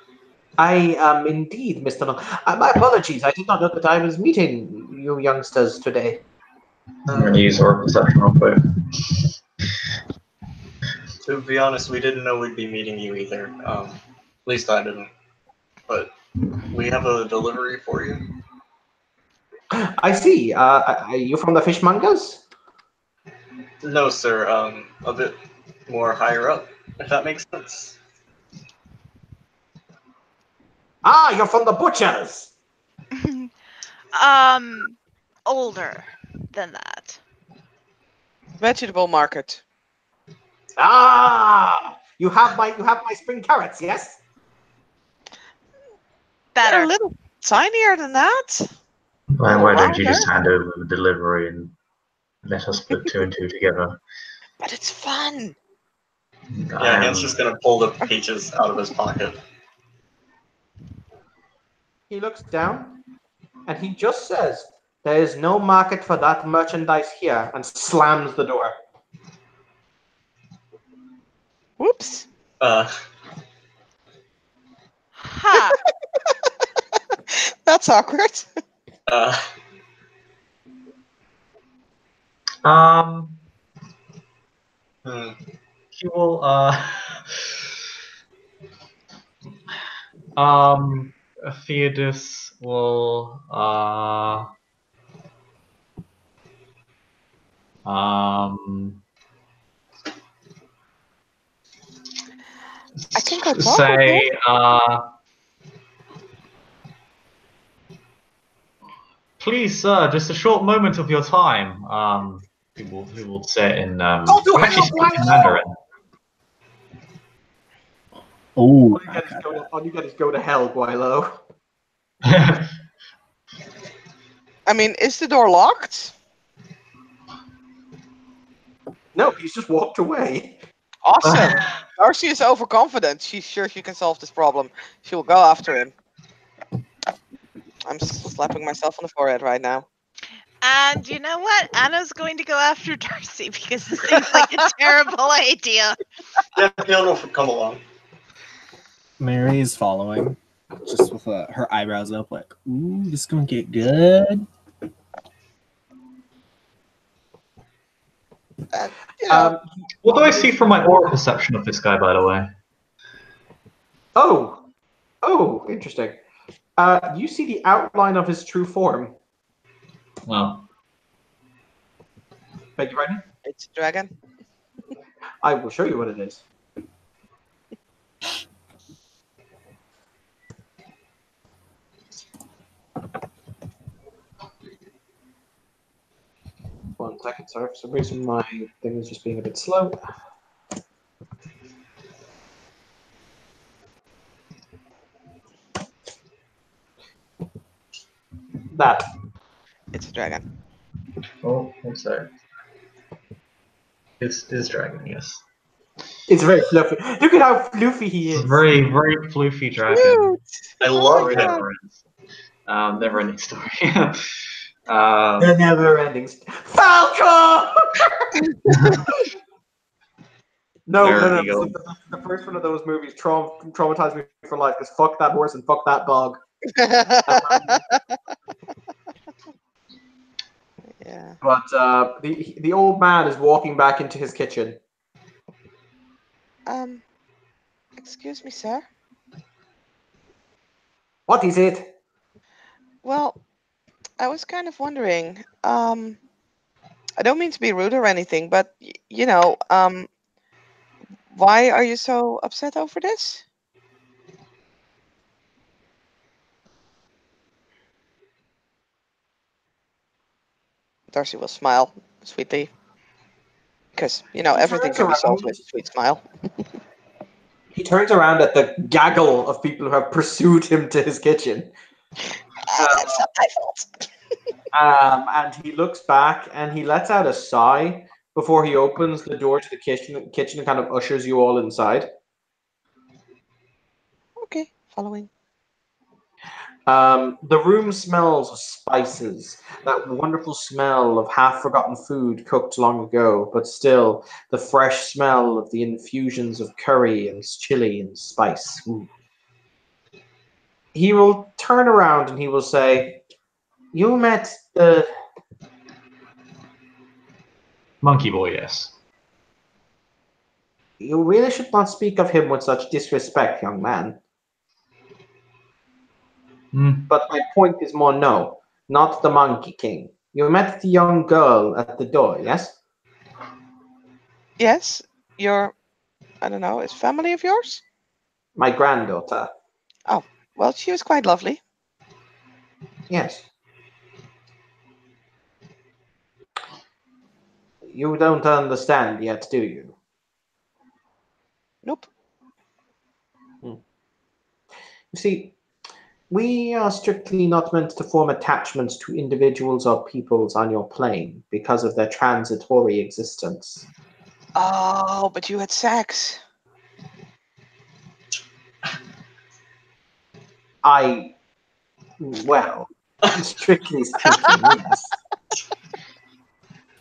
I am indeed Mr. Long. My apologies. I did not know that I was meeting you youngsters today. I'm going to use our perception real quick. To be honest, we didn't know we'd be meeting you either. At least I didn't. But we have a delivery for you. I see. Are you from the fishmongers? No, sir. A bit more higher up, if that makes sense. Ah, you're from the butchers. Older than that. Vegetable market. Ah, you have my spring carrots, yes? They're Better. a little tinier than that. Why don't you just rounder. hand over the delivery and let us put two and two together? But it's fun. Yeah, Hans just gonna pull the peaches out of his pocket. He looks down, and he just says, "There is no market for that merchandise here," and slams the door. Whoops. Ha! That's awkward. He will Theodus will I can go talk with say him. please, sir, just a short moment of your time. He will say in Go to he'll actually hell, speak in Guilo! Mandarin. Oh, All you get is go to hell, Guilo. I mean, is the door locked? No, he's just walked away. Awesome. Darcy is overconfident. She's sure she can solve this problem. She will go after him. I'm slapping myself on the forehead right now. And you know what? Anna's going to go after Darcy because this seems like a terrible idea. Yeah, he'll come along. Mary is following, just with her eyebrows up, like, "Ooh, this is gonna get good." What do I see from my aura perception of this guy, by the way? Oh, interesting. You see the outline of his true form. Well, Beg your pardon? It's a dragon. I will show you what it is. One second, sorry. For some reason, my thing is just being a bit slow. That. It's a dragon. oh, one sec. It's dragon, yes. It's very fluffy. Look at how fluffy he It's is. a very, very floofy dragon. I love my it. God. Never ending story. The never-ending. Falco! No. There you go. The first one of those movies traumatized me for life because fuck that horse and fuck that dog. Yeah. But the old man is walking back into his kitchen. Excuse me, sir. What is it? Well, I was kind of wondering. I don't mean to be rude or anything, but why are you so upset over this? Darcy will smile sweetly. Because, everything can be solved with a sweet smile. He turns around at the gaggle of people who have pursued him to his kitchen. That's not my fault. And he looks back and he lets out a sigh before he opens the door to the kitchen and kind of ushers you all inside. Okay, following. The room smells of spices, that wonderful smell of half-forgotten food cooked long ago, but still the fresh smell of the infusions of curry and chili and spice. Ooh. He will turn around and he will say, "You met the Monkey boy, yes. You really should not speak of him with such disrespect, young man. But my point is more no, not the Monkey King. You met the young girl at the door, yes? Yes, I don't know, is family of yours? My granddaughter. Oh, well, she was quite lovely. Yes. You don't understand yet, do you? Nope. You see, we are strictly not meant to form attachments to individuals or peoples on your plane because of their transitory existence. Oh, but you had sex. Well, strictly speaking, yes.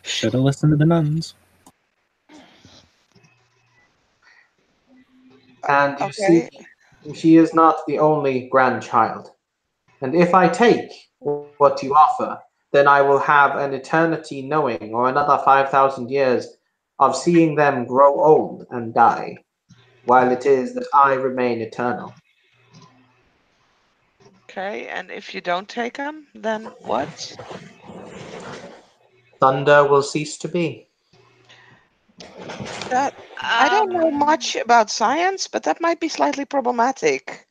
Should have listened to the nuns. And you Okay. see, she is not the only grandchild. And if I take what you offer, then I will have an eternity knowing, or another 5,000 years of seeing them grow old and die, while it is that I remain eternal. Okay, and if you don't take him, then what? Thunder will cease to be. That I don't know much about science, but that might be slightly problematic.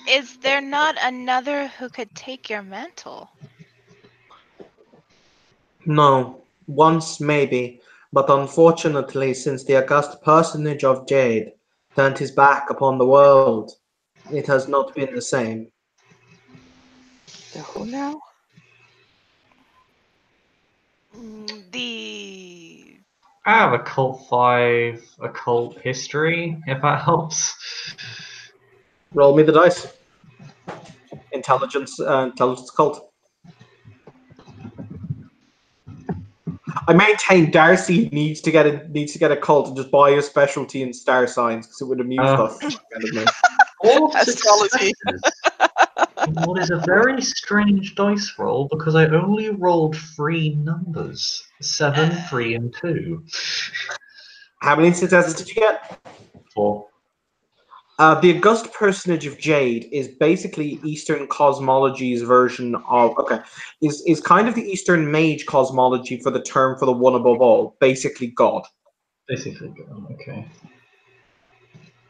Is there not another who could take your mantle? No, once maybe, but unfortunately, since the august personage of Jade turned his back upon the world, it has not been the same. The who now? The I have a Cult 5 occult history, if that helps. Roll me the dice. Intelligence cult. I maintain Darcy needs to get a cult and just buy a specialty in star signs because it would amuse the fuck out of me. All Astrology. successes. What is a very strange dice roll because I only rolled 3 numbers: 7, 3, and 2. How many successes did you get? 4. The august personage of Jade is basically Eastern cosmology's version of is kind of the Eastern mage cosmology for the term for the one above all, basically God. Basically, okay.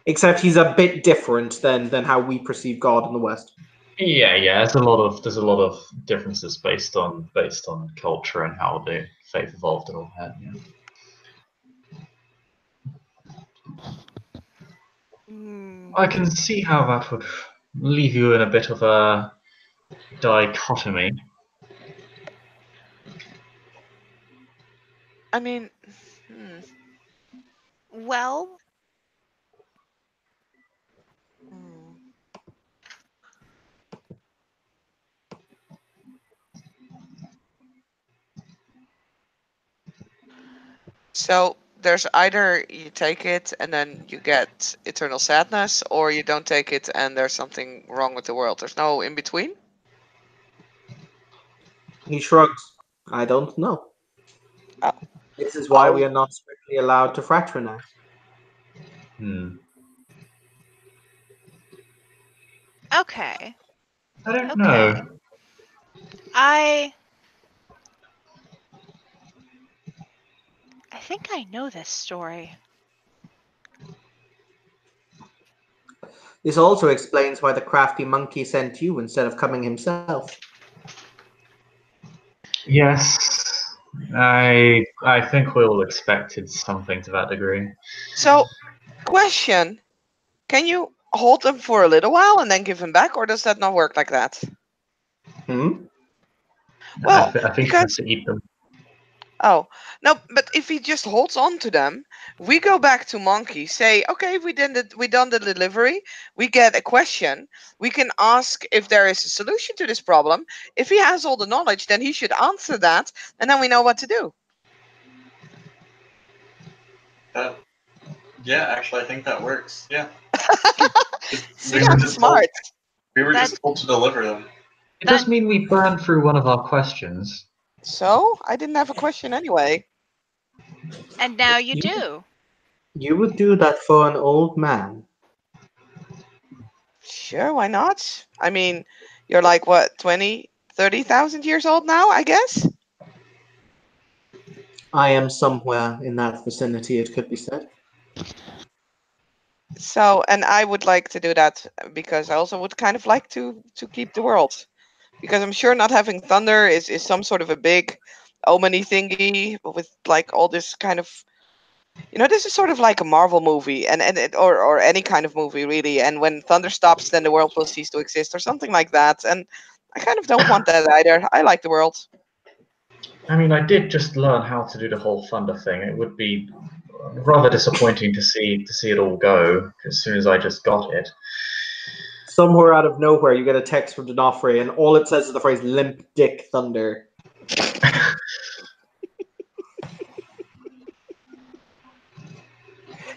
Except he's a bit different than how we perceive God in the West. Yeah. There's a lot of differences based on culture and how the faith evolved and all that. Yeah. I can see how that would leave you in a bit of a dichotomy. I mean, well, So there's either you take it and then you get eternal sadness, or you don't take it and there's something wrong with the world. There's no in between. He shrugs. I don't know. Oh. This is why we are not strictly allowed to fraternize. okay. I don't know. I think I know this story. This also explains why the crafty monkey sent you instead of coming himself. Yes, I think we all expected something to that degree. So, question: can you hold them for a little while and then give them back, or does that not work like that? Well, I think you have to eat them. Oh, no, but if he just holds on to them, we go back to Monkey, say, okay, we done the delivery, we get a question, we can ask if there is a solution to this problem. If he has all the knowledge, then he should answer that, and then we know what to do. Yeah, actually, I think that works. Yeah. See, I'm smart. We were just told to deliver them. It does mean we burned through one of our questions. So, I didn't have a question anyway. And now you do. You would do that for an old man. Sure, why not? I mean, you're like, what, 20, 30,000 years old now, I guess? I am somewhere in that vicinity, it could be said. So, and I would like to do that because I also would kind of like to keep the world. Because I'm sure not having thunder is some sort of a big omeny thingy with like all this kind of, this is sort of like a Marvel movie or any kind of movie really. And when thunder stops, then the world will cease to exist or something like that. And I kind of don't want that either. I like the world. I mean, I did just learn how to do the whole thunder thing. It would be rather disappointing to see it all go as soon as I just got it. Somewhere out of nowhere, you get a text from D'Onofrio, and all it says is the phrase "limp dick thunder."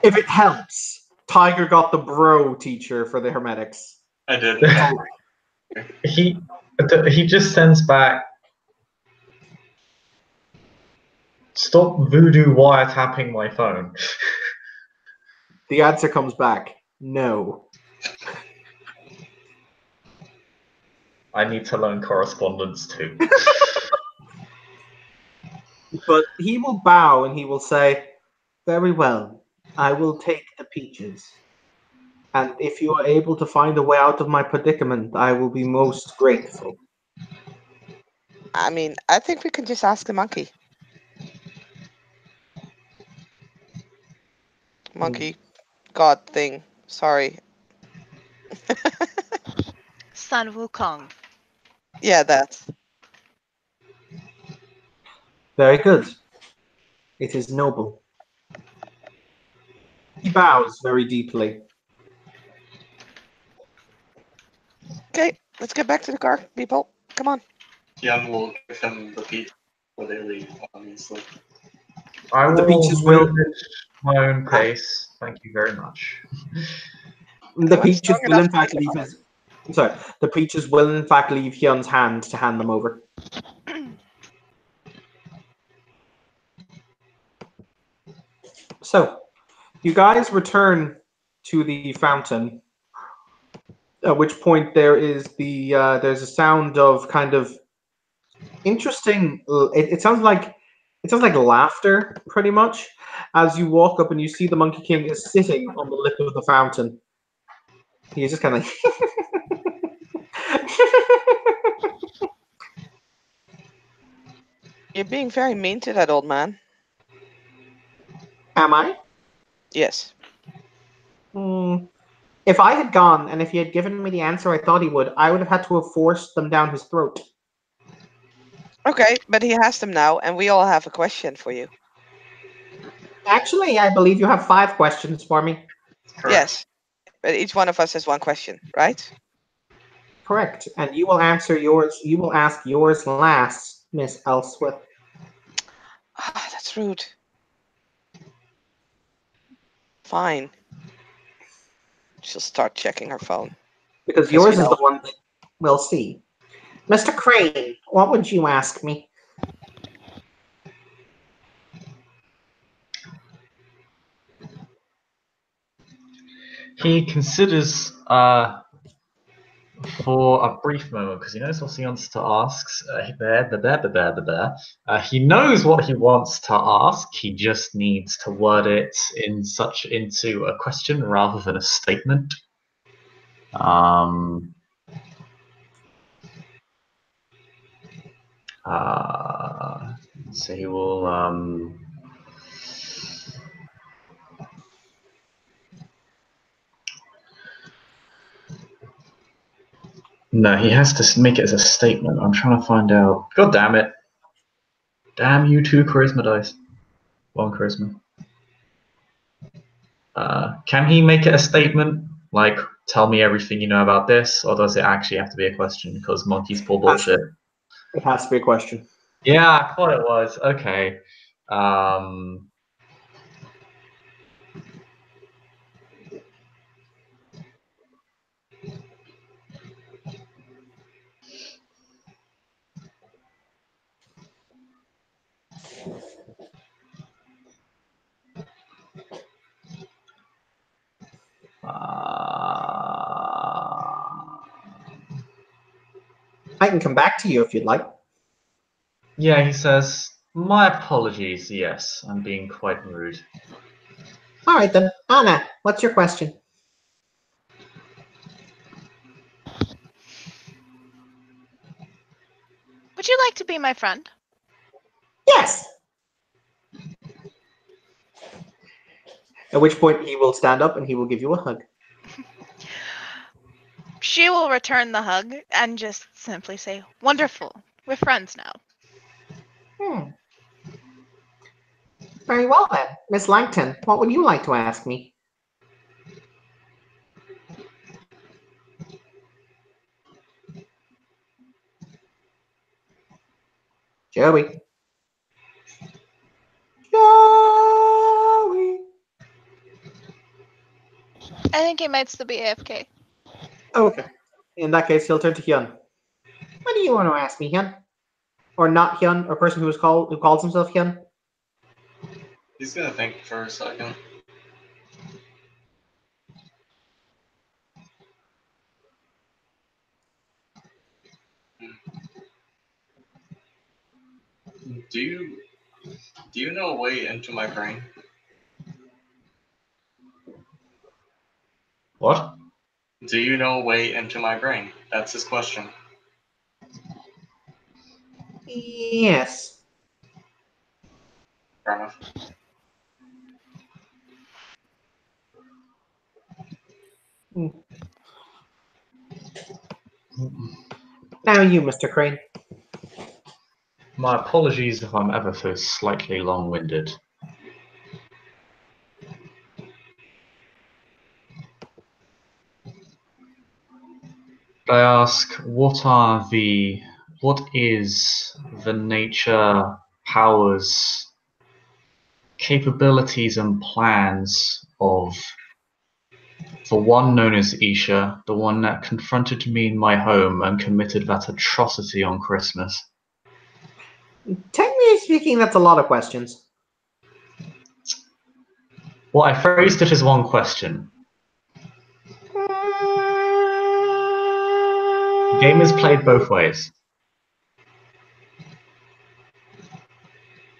If it helps, Tiger got the bro teacher for the Hermetics. I did. He just sends back, "Stop voodoo wiretapping my phone." The answer comes back, no. I need to learn correspondence too. But he will bow and he will say, "Very well, I will take the peaches. And if you are able to find a way out of my predicament, I will be most grateful." I mean, I think we can just ask the monkey. Monkey god thing. Sorry. Sun Wukong. Yeah, that. Very good. It is noble. He bows very deeply. Okay, let's get back to the car, people. Come on. Young will give him the peach before they leave, obviously. I The will peaches move will- at my own pace. Thank you very much. The I'm peaches strong will enough in to fact take leave it. his. Sorry, the peaches will in fact leave Hyun's hand to hand them over. So, you guys return to the fountain. At which point there's a sound of kind of interesting. It sounds like laughter, pretty much, as you walk up and you see the Monkey King is sitting on the lip of the fountain. He's just kind of. You're being very mean to that old man. Am I? Yes. If I had gone and if he had given me the answer I thought he would, I would have had to have forced them down his throat. Okay, but he has them now, and we all have a question for you. Actually, I believe you have 5 questions for me. Correct. Yes, but each one of us has one question, right? Correct. And you will answer yours. You will ask yours last, Miss Elswith. Ah, that's rude. Fine. She'll start checking her phone. Because yours is the one that we'll see. Mr. Crane, what would you ask me? He considers for a brief moment, because he knows what he wants to ask. He knows what he wants to ask. He just needs to word it into a question rather than a statement. So he will. No, he has to make it as a statement. I'm trying to find out. God damn it. Damn you, 2 charisma dice. 1 charisma. Can he make it a statement? Like, tell me everything you know about this? Or does it actually have to be a question? Because monkeys pull bullshit. It has to be a question. Yeah, I thought it was. Okay. I can come back to you if you'd like. Yeah, he says, my apologies, yes, I'm being quite rude. All right then. Anna, what's your question? Would you like to be my friend? Yes! At which point he will stand up and he will give you a hug. She will return the hug and just simply say, "Wonderful. We're friends now." Very well then. Miss Langton, what would you like to ask me? Joey. Joey. I think he might still be AFK. Okay. In that case, he'll turn to Hyun. What do you want to ask me, Hyun? Or not Hyun, or person who calls himself Hyun? He's gonna think for a second. Do you know a way into my brain? What? Do you know a way into my brain? That's his question. Yes. Fair enough. Now you, Mr. Crane. My apologies if I'm ever so slightly long-winded. I ask, what is the nature, powers, capabilities and plans of the one known as Isha, the one that confronted me in my home and committed that atrocity on Christmas? Technically speaking, that's a lot of questions. Well, I phrased it as one question. The game is played both ways.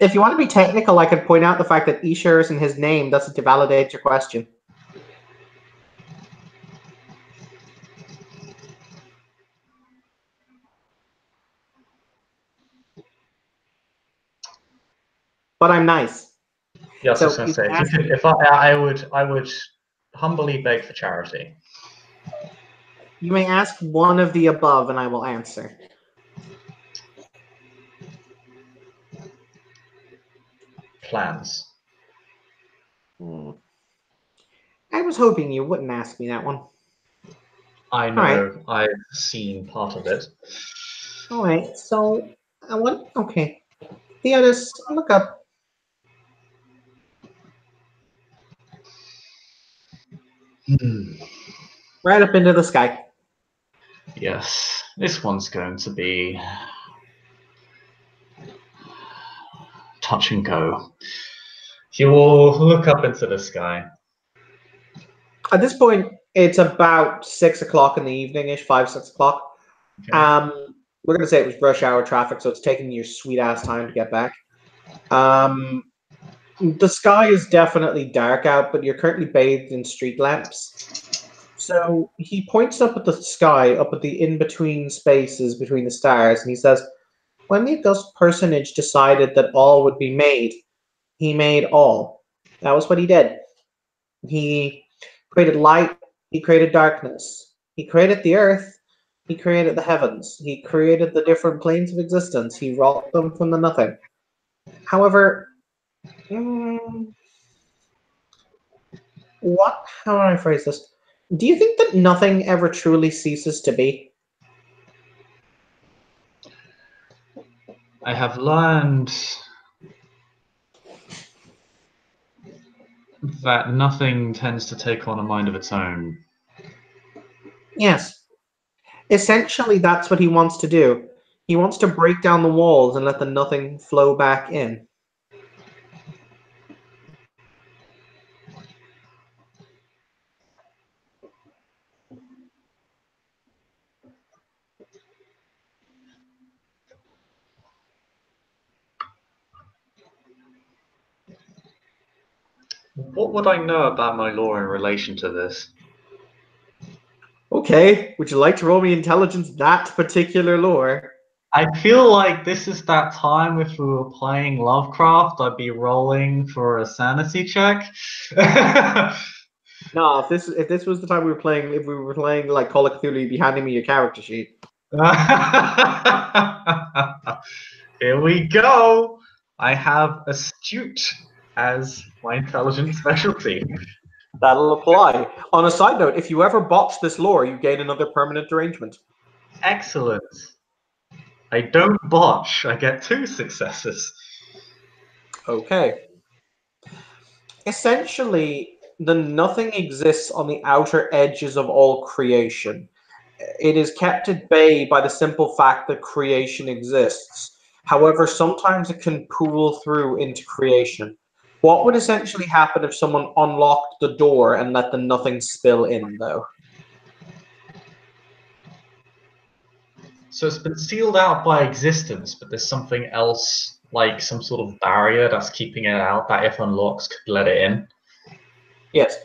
If you want to be technical, I could point out the fact that Isha is in his name doesn't validate your question. But I'm nice. Yes, So I was going you to say, can ask- if I would humbly beg for charity. You may ask one of the above and I will answer. Plans. I was hoping you wouldn't ask me that one. I know, Alright. I've seen part of it. Alright, so I want okay. Theodis, look up. Right up into the sky. Yes, this one's going to be touch and go. He will look up into the sky. At this point, it's about 6 o'clock in the evening-ish, 5, 6 o'clock. Okay. We're gonna say it was rush hour traffic, so it's taking your sweet ass time to get back. The sky is definitely dark out, but you're currently bathed in street lamps. So he points up at the sky, up at the in-between spaces between the stars, and he says, when the august personage decided that all would be made, he made all. That was what he did. He created light, he created darkness, he created the earth, he created the heavens, he created the different planes of existence, he wrought them from the nothing. However, how do I phrase this? Do you think that nothing ever truly ceases to be? I have learned that nothing tends to take on a mind of its own. Yes. Essentially, that's what he wants to do. He wants to break down the walls and let the nothing flow back in. What would I know about my lore in relation to this? Okay, would you like to roll me intelligence that particular lore? I feel like this is that time if we were playing Lovecraft, I'd be rolling for a sanity check. No, if this was the time if we were playing like Call of Cthulhu, you'd be handing me your character sheet. Here we go. I have astute as my intelligence specialty. That'll apply. On a side note, if you ever botch this lore, you gain another permanent derangement. Excellent. I don't botch. I get 2 successes. Okay. Essentially, the nothing exists on the outer edges of all creation. It is kept at bay by the simple fact that creation exists. However, sometimes it can pool through into creation. What would essentially happen if someone unlocked the door and let the nothing spill in, though? So it's been sealed out by existence, but there's something else, like some sort of barrier that's keeping it out that if unlocked could let it in? Yes.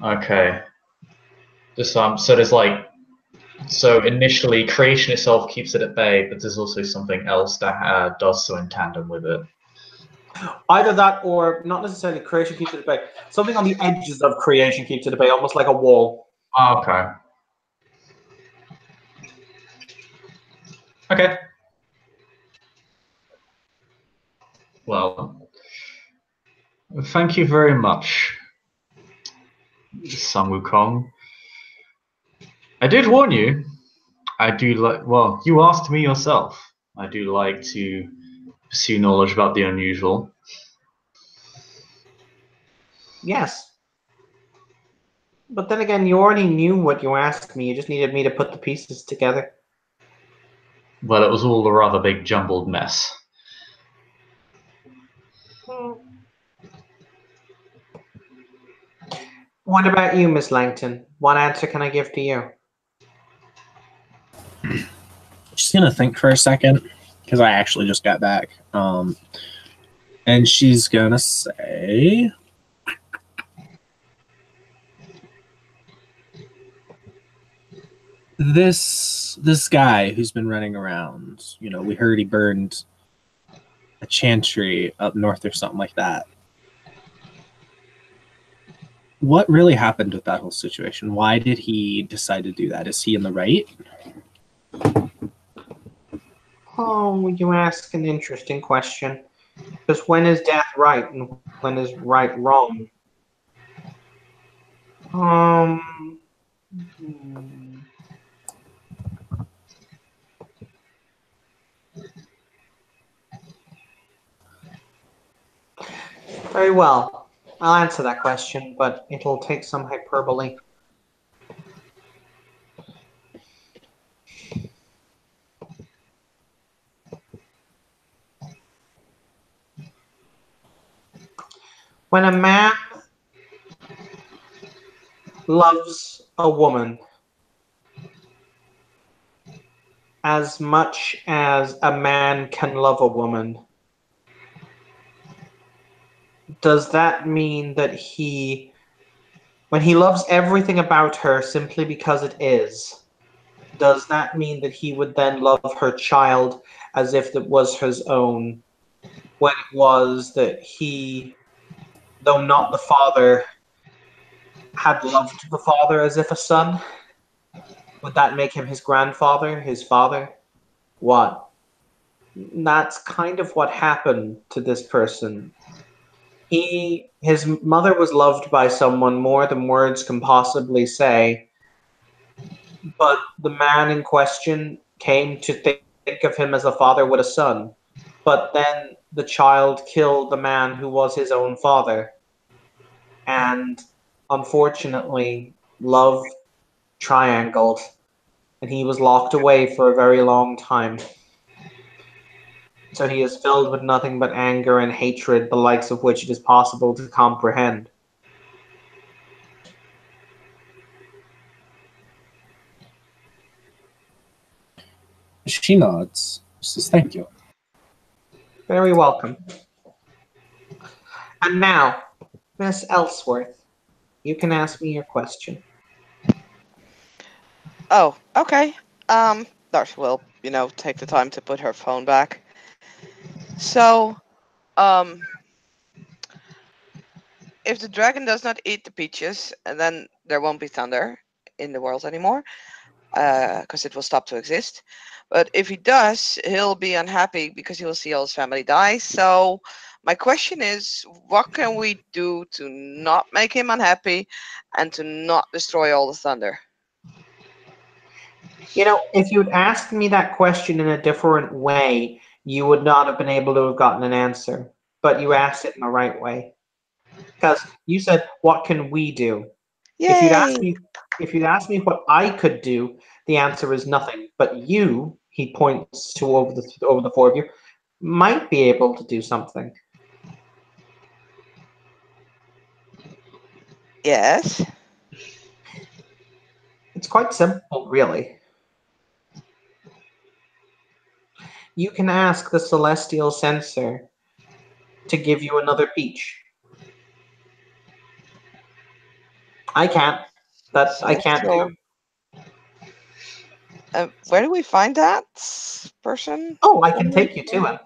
Okay. Just so there's like, so initially creation itself keeps it at bay, but there's also something else that does so in tandem with it. Either that or not necessarily creation keeps it at bay. Something on the edges of creation keeps it at bay, almost like a wall. Okay. Okay. Well, thank you very much, Sun Wukong. I did warn you. I do like, well, you asked me yourself. I do like to pursue knowledge about the unusual. Yes. But then again, you already knew what you asked me. You just needed me to put the pieces together. Well, it was all a rather big jumbled mess. What about you, Miss Langton? What answer can I give to you? She's gonna think for a second because I actually just got back. And she's gonna say, this guy who's been running around, you know, we heard he burned a chantry up north or something like that. What really happened with that whole situation? Why did he decide to do that? Is he in the right? Oh, you ask an interesting question. Because when is death right and when is right wrong? Very well. I'll answer that question, but it'll take some hyperbole. When a man loves a woman as much as a man can love a woman, does that mean that when he loves everything about her simply because it is, does that mean that he would then love her child as if it was his own, when it was that he, though not the father, had loved the father as if a son? Would that make him his grandfather, his father? What? That's kind of what happened to this person. His mother was loved by someone more than words can possibly say, but the man in question came to think of him as a father with a son. But then the child killed the man who was his own father. And unfortunately, love triangled, and he was locked away for a very long time. So he is filled with nothing but anger and hatred, the likes of which it is possible to comprehend. She nods. She says, "Thank you." Very welcome. And now, Miss Ellsworth, you can ask me your question. Oh, okay. Darcy will take the time to put her phone back. So, if the dragon does not eat the peaches, then there won't be thunder in the world anymore, because it will stop to exist. But if he does, he'll be unhappy because he will see all his family die. So my question is, what can we do to not make him unhappy and to not destroy all the thunder? If you'd asked me that question in a different way, you would not have been able to have gotten an answer. But you asked it in the right way. Because you said, what can we do? If you'd asked me what I could do, the answer is nothing. But you, he points to over the four of you, might be able to do something. Yes. It's quite simple, really. You can ask the Celestial Censor to give you another peach. I can't. I can't do. Where do we find that person? Oh, I can take you to him.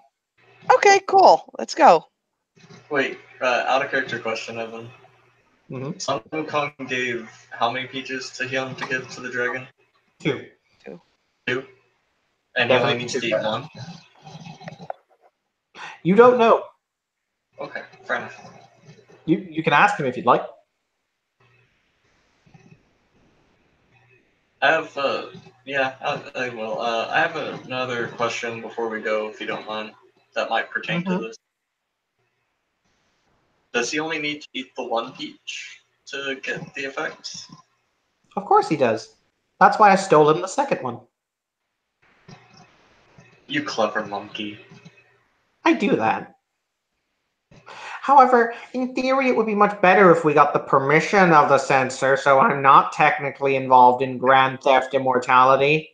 Okay, cool. Let's go. Wait, out of character question, Evan. Mm-hmm. Sun Wukong gave how many peaches to him to give to the dragon? 2. 2? And he only needs to eat 1? You don't know. Okay, fair enough. You can ask him if you'd like. I have, yeah, I will. I have another question before we go, if you don't mind, that might pertain to this. Does he only need to eat the 1 peach to get the effect? Of course he does. That's why I stole him the second one. You clever monkey. I do that. However, in theory, it would be much better if we got the permission of the censor, so I'm not technically involved in Grand Theft Immortality.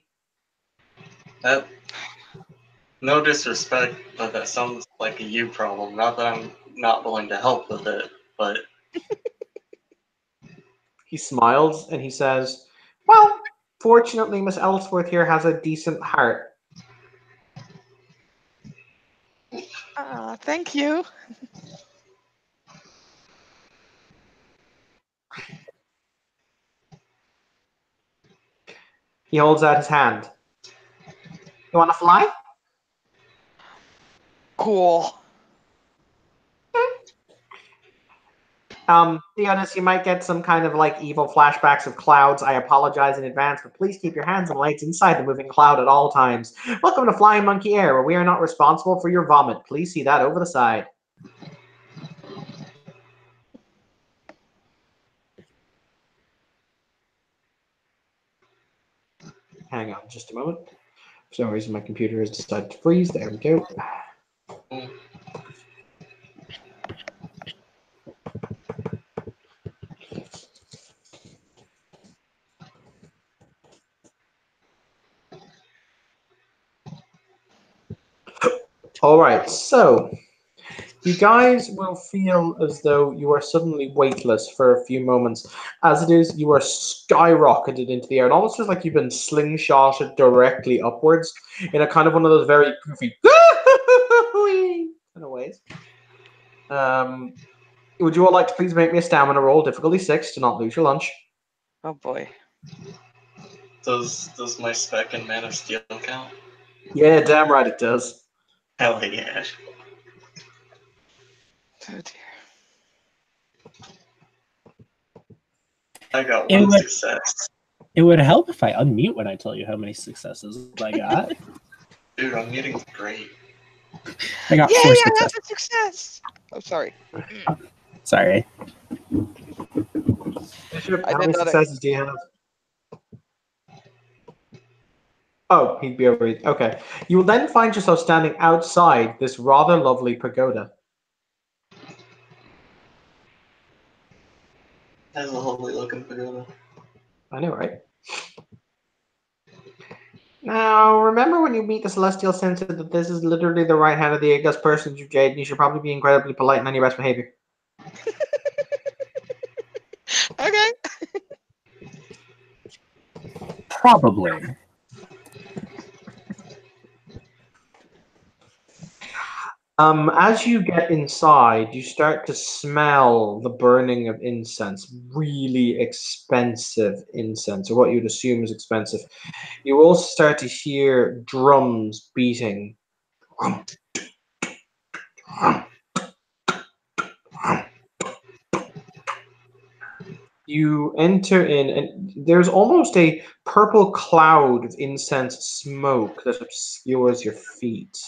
No disrespect, but that sounds like a you problem. Not that I'm not willing to help with it, but... He smiles and he says, well, fortunately, Miss Ellsworth here has a decent heart. Thank you. He holds out his hand. You want to fly? Cool. Theonis, you might get some kind of evil flashbacks of clouds. I apologize in advance, but please keep your hands and legs inside the moving cloud at all times. Welcome to Flying Monkey Air, where we are not responsible for your vomit. Please see that over the side. Hang on just a moment. For some reason, my computer has decided to freeze. There we go. All right, so you guys will feel as though you are suddenly weightless for a few moments. As it is, you are skyrocketed into the air, and almost just like you've been slingshotted directly upwards in a kind of one of those very goofy kind of ways. Would you all like to please make me a stamina roll, difficulty 6, to not lose your lunch? Oh boy. Does my spec in Man of Steel count? Yeah, damn right it does. Hell yeah. Oh dear. I got 1 success. It would help if I unmute when I tell you how many successes I got. Dude, unmuting's great. I got 4 I successes. have a success. Oh, sorry. Sorry. How many successes do you have? Oh, he'd be over. Okay. You will then find yourself standing outside this rather lovely pagoda. That's a lovely looking pagoda. I know, right? Now, remember when you meet the Celestial Censor that this is literally the right hand of the august person of Jade, and you should probably be incredibly polite and on your best behavior. Okay. Probably. As you get inside, you start to smell the burning of incense, really expensive incense, or what you'd assume is expensive. You also start to hear drums beating. You enter in, and there's almost a purple cloud of incense smoke that obscures your feet.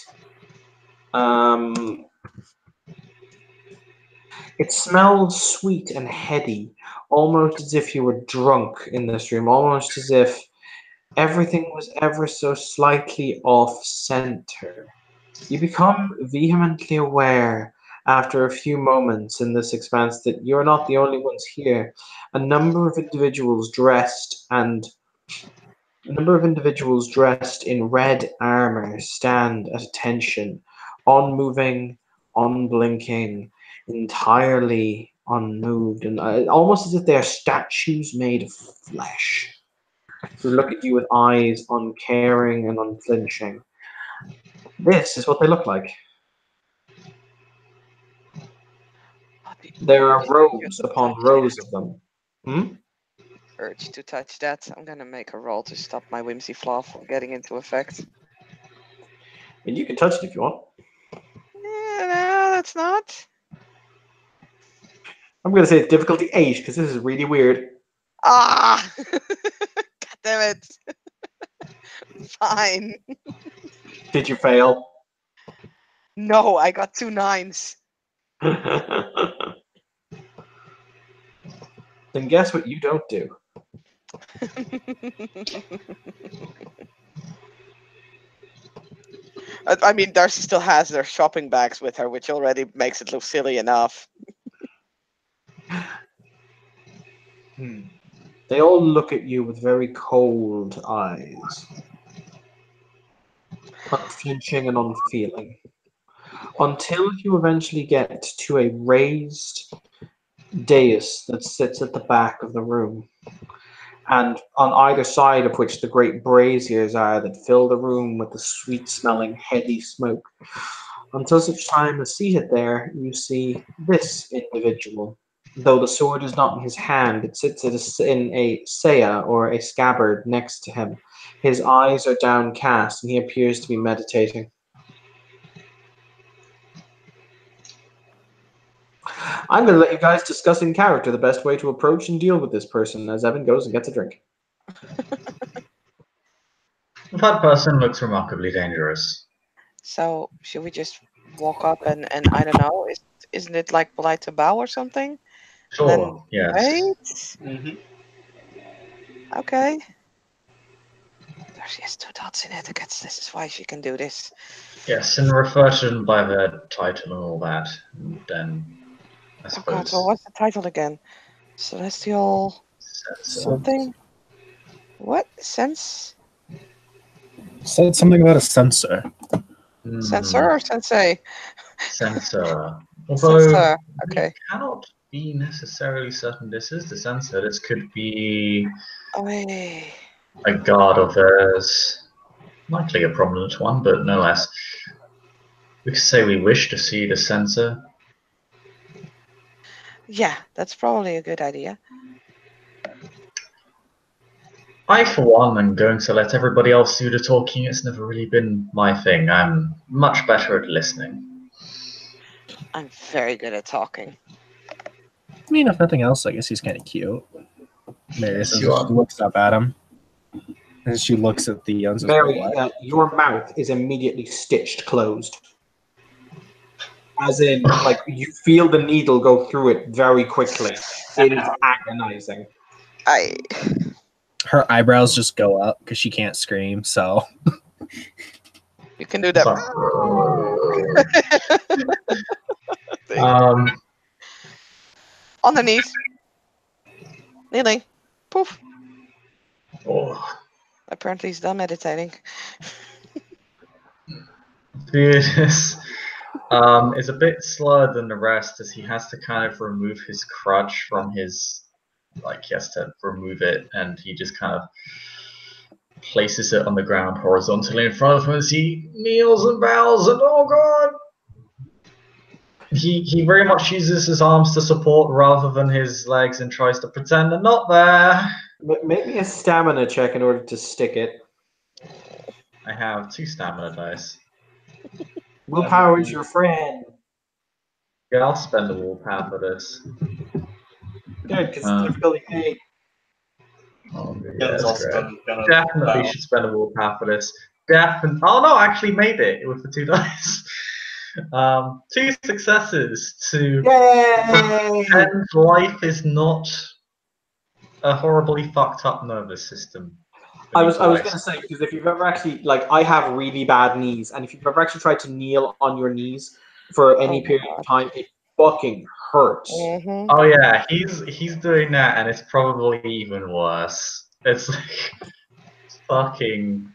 It smells sweet and heady, almost as if you were drunk in this room, almost as if everything was ever so slightly off center. You become vehemently aware after a few moments in this expanse that you're not the only ones here. A number of individuals dressed in red armor stand at attention, unmoving, unblinking, entirely unmoved, and almost as if they are statues made of flesh, who look at you with eyes uncaring and unflinching. This is what they look like. There are rows upon rows of them. Urge to touch that. I'm gonna make a roll to stop my whimsy flaw from getting into effect. And you can touch it if you want. No, that's not. I'm going to say it's difficulty 8 because this is really weird. Ah! God damn it. Fine. Did you fail? No, I got 2 9s. Then guess what you don't do? I mean, Darcy still has their shopping bags with her, which already makes it look silly enough. They all look at you with very cold eyes, unflinching and unfeeling, until you eventually get to a raised dais that sits at the back of the room, and on either side of which the great braziers are that fill the room with the sweet-smelling, heady smoke. Until such time as seated there, you see this individual. Though the sword is not in his hand, it sits in a saya, or a scabbard, next to him. His eyes are downcast, and he appears to be meditating. I'm going to let you guys discuss in character the best way to approach and deal with this person as Evan goes and gets a drink. That person looks remarkably dangerous. So, should we just walk up and I don't know, isn't it like polite to bow or something? Sure, Then yes. wait. Okay. She has 2 dots in etiquette. This is why she can do this. Yes, and refer to them by their title and all that. Then, I Oh suppose. god, so what's the title again? Celestial something? What? Sense? Said something about a sensor. Censor or sensei? Censor. Although Censor, okay. we cannot be necessarily certain this is the censor. This could be Oh, hey. a guard of theirs. Likely a prominent one, but no less. We could say we wish to see the censor. Yeah, that's probably a good idea. I, for one, am going to let everybody else do the talking. It's never really been my thing. I'm much better at listening. I'm very good at talking. I mean, if nothing else, I guess he's kind of cute. Mary Yes, says you she are. looks up at him. And she looks at the young Mary, your mouth is immediately stitched closed. As in, like, you feel the needle go through it very quickly. It is agonizing. Her eyebrows just go up because she can't scream, so. You can do that. On the knees. Kneeling. Poof. Oh. Apparently he's done meditating. This is a bit slower than the rest as he has to kind of remove his crutch from his, like, he has to remove it, and he just kind of places it on the ground horizontally in front of him as he kneels and bows, and oh god, He very much uses his arms to support rather than his legs and tries to pretend they're not there. Make me a stamina check in order to stick it. I have 2 stamina dice. Willpower is your friend. Yeah, I'll spend the willpower for this. Good, because Uh. it's difficulty 8. Oh, yeah, Ken's that's also great. gonna Definitely bow. should spend a willpower for this. Oh no, I actually made it with the 2 dice. 2 successes to Yay! pretend life is not a horribly fucked up nervous system. I was going to say, because if you've ever actually, like, I have really bad knees, and if you've ever actually tried to kneel on your knees for any period of time, it fucking hurts. Mm-hmm. Oh yeah, he's doing that, and it's probably even worse. It's like fucking.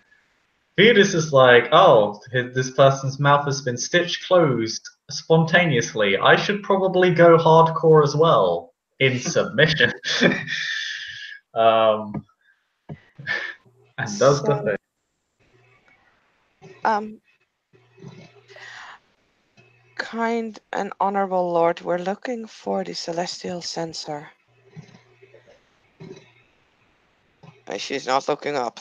Venus is like, oh, this person's mouth has been stitched closed spontaneously. I should probably go hardcore as well in submission. And does the thing. Kind and honorable lord, we're looking for the celestial censor. She's not looking up.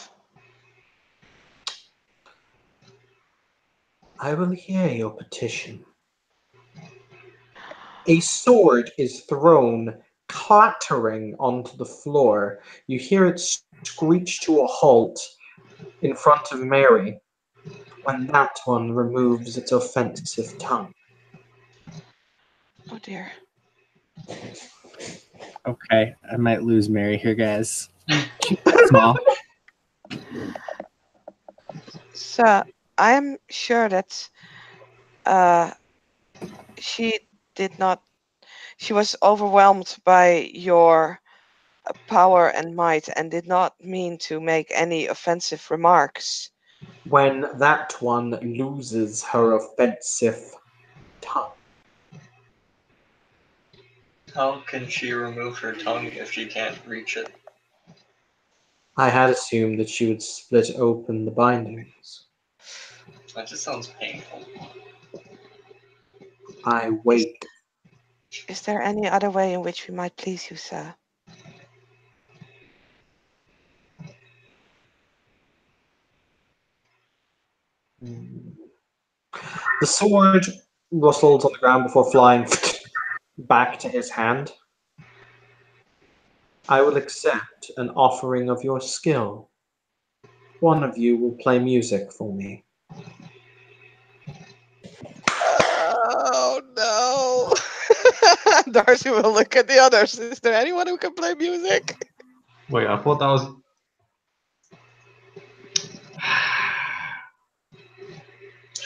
I will hear your petition. A sword is thrown, clattering onto the floor. You hear it screech to a halt in front of Mary when that one removes its offensive tongue. Oh dear. Okay, I might lose Mary here, guys. Small. So I'm sure that she did not. She was overwhelmed by your power and might and did not mean to make any offensive remarks. When that one loses her offensive tongue. How can she remove her tongue if she can't reach it? I had assumed that she would split open the bindings. That just sounds painful. I wait. Is there any other way in which we might please you, sir? The sword rustles on the ground before flying back to his hand. I will accept an offering of your skill. One of you will play music for me. Oh no! Darcy will look at the others. Is there anyone who can play music? Wait, I thought that was.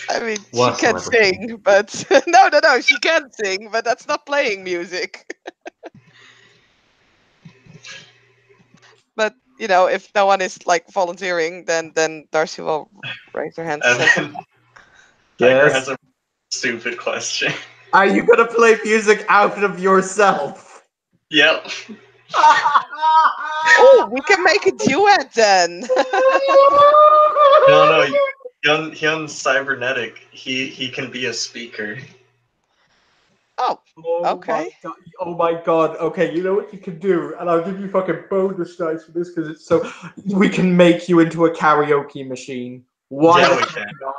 I mean, Worst she can I've ever sing, but no, she can sing, but that's not playing music. But you know, if no one is like volunteering, then Darcy will raise her hand. And And say, then Tiger Yes. has a stupid question. Are you gonna play music out of yourself? Yep. oh, we can make a duet then. No, Hyun's cybernetic. He can be a speaker. Oh, okay. Oh my god. Okay, you know what you can do? And I'll give you fucking bonus dice for this because it's so we can make you into a karaoke machine. Why Yeah, the we fuck can. not?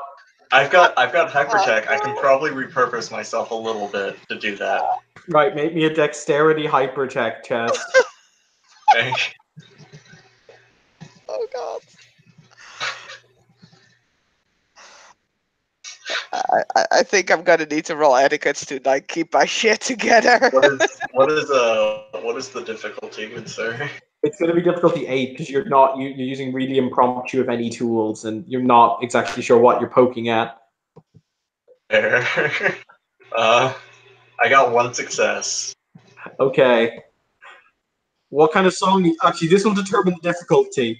I've got hypertech. I can probably repurpose myself a little bit to do that. Right, make me a dexterity hypertech test. Okay. Oh god. I think I'm gonna need to roll etiquettes to like keep my shit together. What is the difficulty, good sir? It's going to be difficulty 8 because you're using really impromptu of any tools and you're not exactly sure what you're poking at. There. I got 1 success. Okay. What kind of song? Actually, this will determine the difficulty.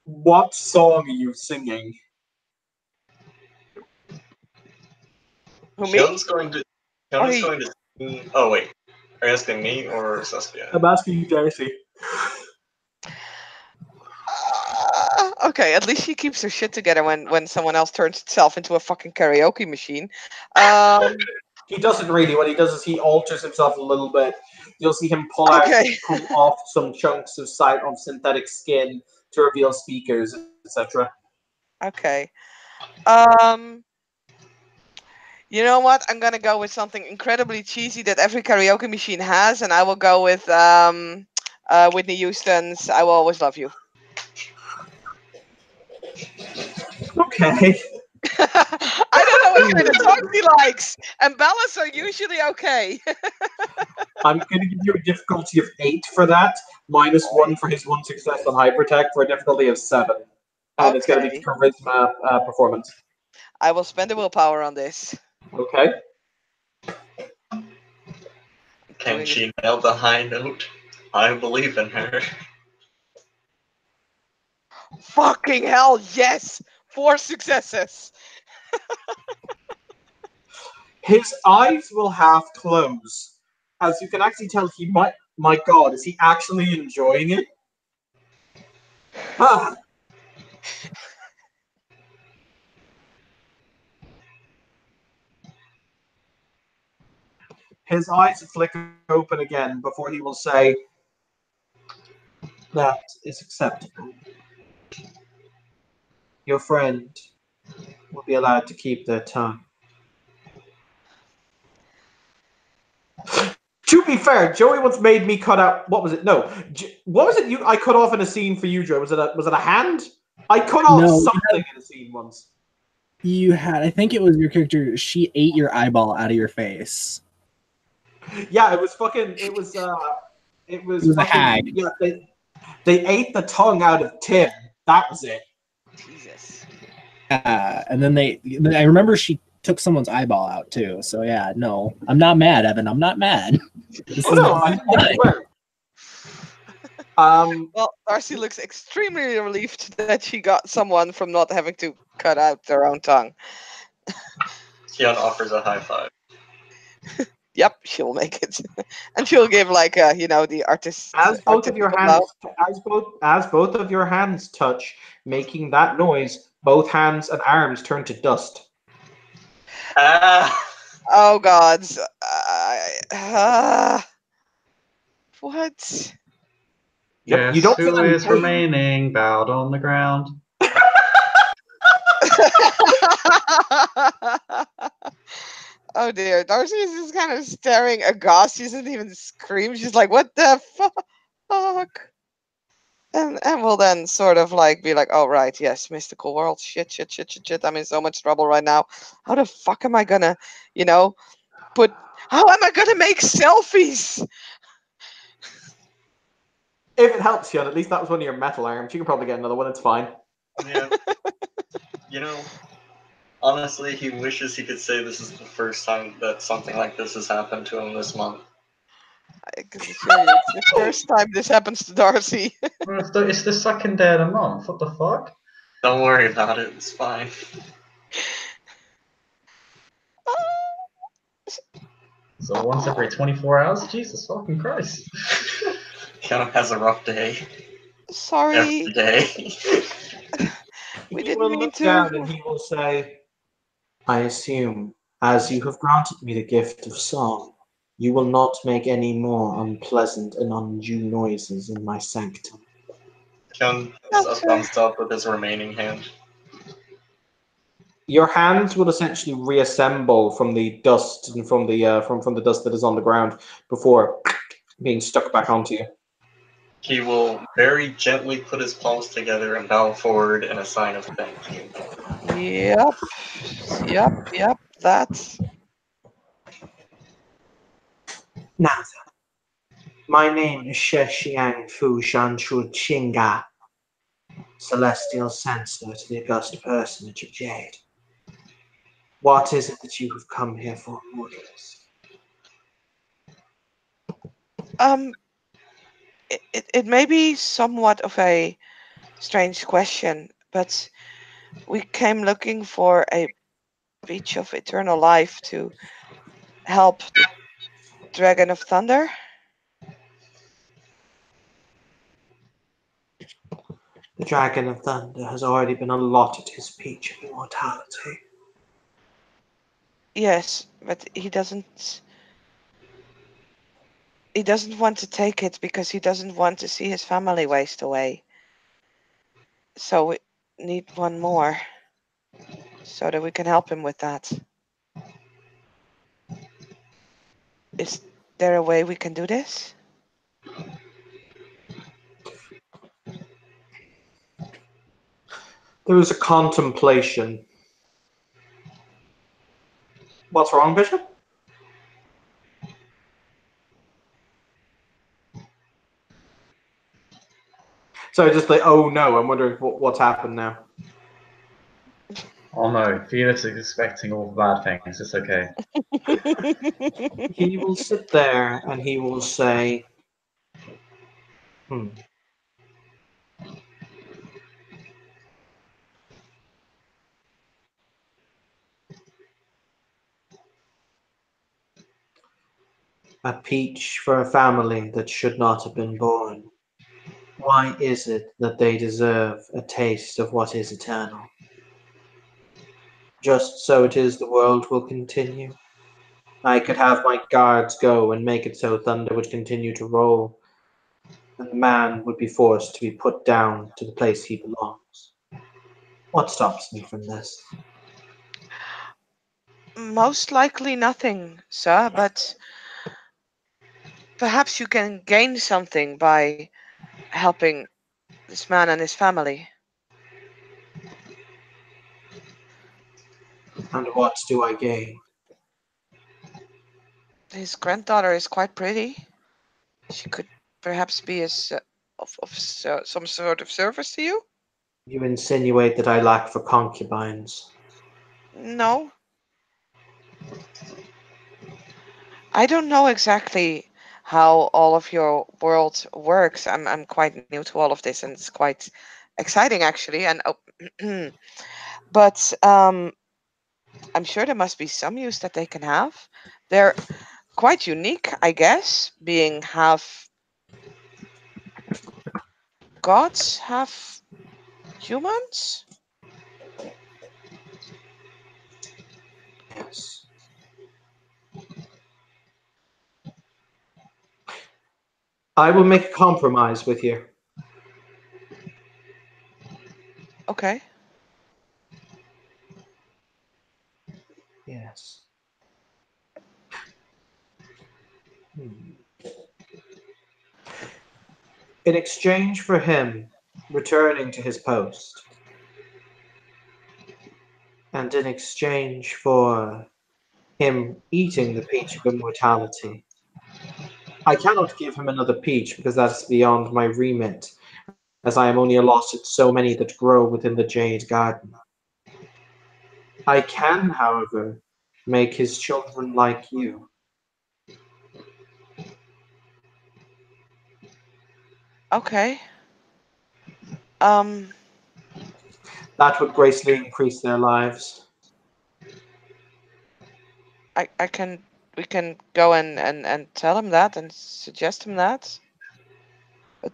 What song are you singing? Who, me? Hyun's going to sing. Oh wait, are you asking me or Saskia? I'm asking you, Darcy. Okay, at least she keeps her shit together when someone else turns itself into a fucking karaoke machine. He doesn't really. What he does is he alters himself a little bit. You'll see him pull Okay. off some chunks of synthetic skin to reveal speakers, etc. Okay. You know what? I'm gonna go with something incredibly cheesy that every karaoke machine has, and I will go with Whitney Houston's "I Will Always Love You." Okay. I don't know what kind of songs he likes, and ballads are usually okay. I'm going to give you a difficulty of 8 for that, -1 for his one success on Hypertech for a difficulty of 7. And it's going to be Okay. charisma performance. I will spend the willpower on this. Okay. Can she nail the high note? I believe in her. Fucking hell, yes! 4 successes. His eyes will half close. As you can actually tell, he might. My God, is he actually enjoying it? Ah. His eyes flicker open again before he will say, "That is acceptable. Your friend will be allowed to keep their tongue." To be fair, Joey once made me cut out. What was it? No, what was it? I cut off in a scene for you, Joey. Was it a hand? I cut off No, something in a scene once. You had, I think it was your character. She ate your eyeball out of your face. Yeah, it was fucking. It was. It was a fucking. hag. Yeah, they ate the tongue out of Tim. That was it. Jesus. And then I remember she took someone's eyeball out too. So yeah, no, I'm not mad, Evan. I'm not mad. This Oh is no, not I swear. Well, Darcy looks extremely relieved that she got someone from not having to cut out their own tongue. Keon offers a high five. Yep, she'll make it, and she'll give like the artist. As both of your artificial hands, as both of your hands touch, making that noise, both hands and arms turn to dust. Ah! Oh God! What? Yep, Guess you don't feel who any is pain. remaining bowed on the ground? Oh dear, Darcy is just kind of staring aghast. She doesn't even scream. She's like, "What the fuck?" And will then sort of like be like, "Oh right, yes, mystical world. Shit. I'm in so much trouble right now. How the fuck am I gonna, put? How am I gonna make selfies?" If it helps you, and at least that was one of your metal arms. You can probably get another one. It's fine. Yeah. Honestly, he wishes he could say this is the first time that something like this has happened to him this month. Because it's the first time this happens to Darcy. Well, it's the second day of the month. What the fuck? Don't worry about it, it's fine. So once every 24 hours? Jesus fucking Christ. Keon has a rough day. Sorry, Every day. we He didn't will mean look to. down and he will say, "I assume, as you have granted me the gift of song, you will not make any more unpleasant and undue noises in my sanctum." Keon has a thumbs up with his remaining hand. Your hands will essentially reassemble from the dust and from the dust that is on the ground before being stuck back onto you. He will very gently put his palms together and bow forward in a sign of thank you. Yep. That's Now then, my name is Shexiang Fu Shanshu Qingga, celestial censor to the august personage of Jade. What is it that you have come here for, mortals? it may be somewhat of a strange question, but we came looking for a beach of eternal life to help the Dragon of Thunder. The Dragon of Thunder has already been allotted his peach of immortality. Yes, but he doesn't. He doesn't want to take it because he doesn't want to see his family waste away. So we need one more so that we can help him with that. Is there a way we can do this? There is a contemplation. What's wrong, Bishop? So just like, oh no, I'm wondering what's happened now. Oh no, Felix is expecting all the bad things. It's okay. He will sit there and he will say, hmm. A peach for a family that should not have been born. Why is it that they deserve a taste of what is eternal? Just so it is the world will continue. I could have my guards go and make it so thunder would continue to roll, and the man would be forced to be put down to the place he belongs. What stops me from this? Most likely nothing, sir, but perhaps you can gain something by helping this man and his family. And what do I gain? His granddaughter is quite pretty. She could perhaps be some sort of service to you? You insinuate that I lack for concubines. No. I don't know exactly how all of your world works. I'm quite new to all of this, and it's quite exciting actually. And but I'm sure there must be some use that they can have. They're quite unique, I guess, being half gods, half humans. Yes. I will make a compromise with you. Okay. Yes. Hmm. In exchange for him returning to his post, and in exchange for him eating the peach of immortality, I cannot give him another peach because that is beyond my remit, as I am only allotted so many that grow within the Jade Garden. I can, however, make his children like you. Okay. That would greatly increase their lives. I can we can go and tell him that and suggest him that. But,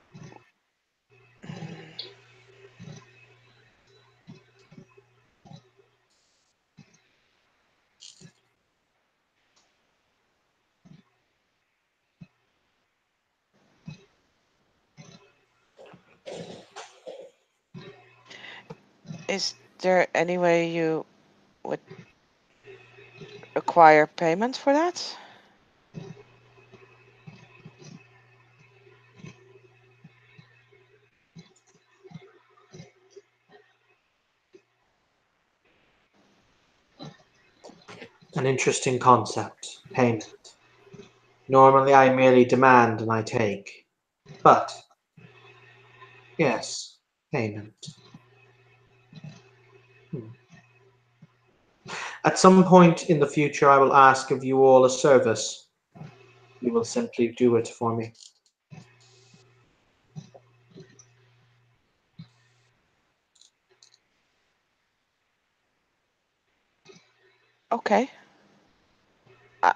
is there any way you would require payment for that? An interesting concept, payment. Normally I merely demand and I take. But, yes, payment. Hmm. At some point in the future I will ask of you all a service. You will simply do it for me. Okay. I,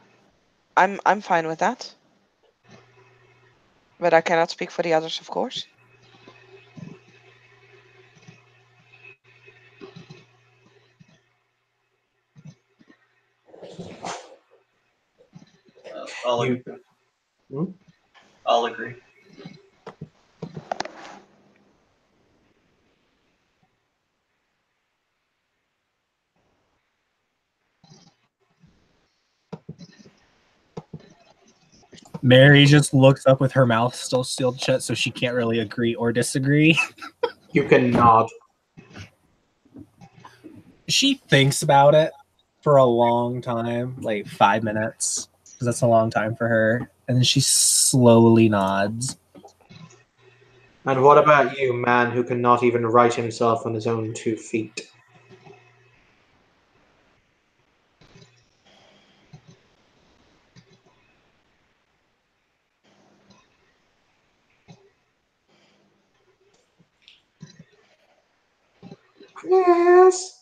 I'm fine with that. But I cannot speak for the others, of course. I'll You, Hmm? I'll agree. Mary just looks up with her mouth still sealed shut, so she can't really agree or disagree. you can nod. She thinks about it for a long time, like 5 minutes, because that's a long time for her. And then she slowly nods. And what about you, man who cannot even right himself on his own 2 feet? Yes.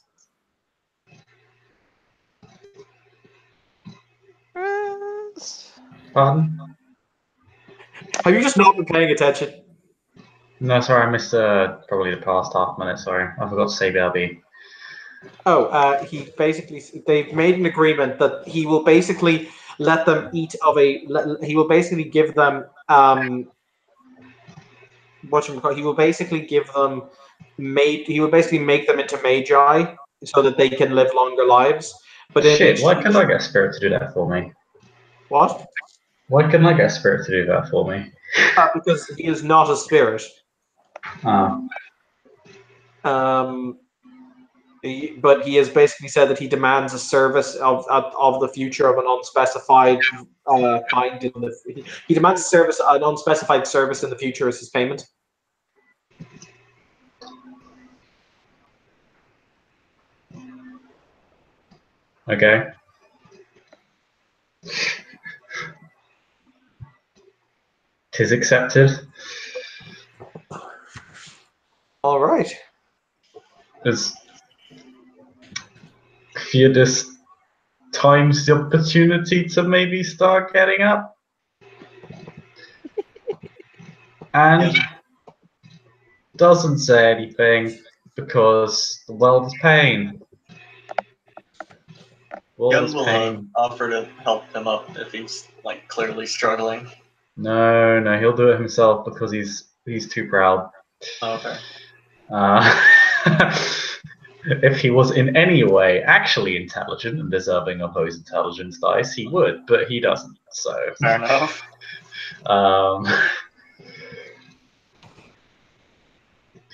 Pardon? Have you just not been paying attention? No, sorry, I missed probably the past half minute. Sorry, I forgot to say BRB. Oh, they've made an agreement that he will basically let them eat of he will basically give them he will basically give them he will basically make them into magi so that they can live longer lives. But in Shit, why exchange, couldn't I get a spirit to do that for me? what? Why couldn't I get a spirit to do that for me? Because he is not a spirit. Oh, But he has basically said that he demands a service of the future of an unspecified kind. He demands an unspecified service in the future as his payment. okay. Tis accepted. All right. As Theodis times the opportunity to maybe start getting up. And doesn't say anything because the world is pain. World Gun is will pain. offer to help him up if he's like clearly struggling. No, he'll do it himself because he's too proud. Okay. If he was in any way actually intelligent and deserving of those intelligence dice, he would, but he doesn't. So Fair enough.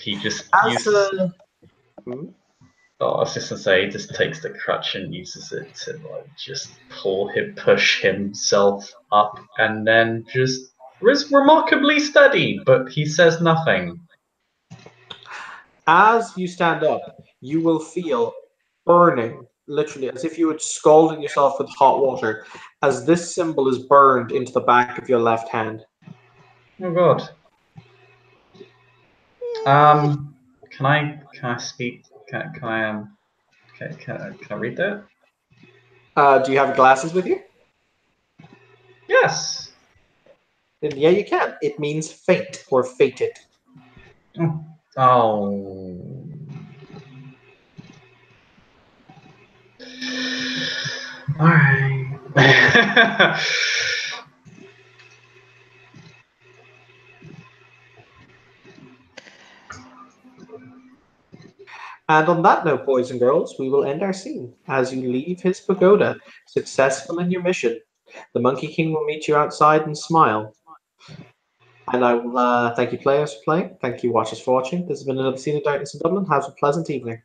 He just As uses. Oh, I was just gonna say, he just takes the crutch and uses it to like just push himself up, and then just is remarkably steady, but he says nothing. as you stand up, you will feel burning, literally, as if you had scalded yourself with hot water, as this symbol is burned into the back of your left hand. Oh God. Can I speak? Can I read that? Do you have glasses with you? Yes. Then yeah, you can. It means fate or fated. Oh. All right. And on that note, boys and girls, we will end our scene as you leave his pagoda, successful in your mission. The Monkey King will meet you outside and smile. And I will thank you, players, for playing. Thank you, watchers, for watching. This has been another scene of Darkness in Dublin. Have a pleasant evening.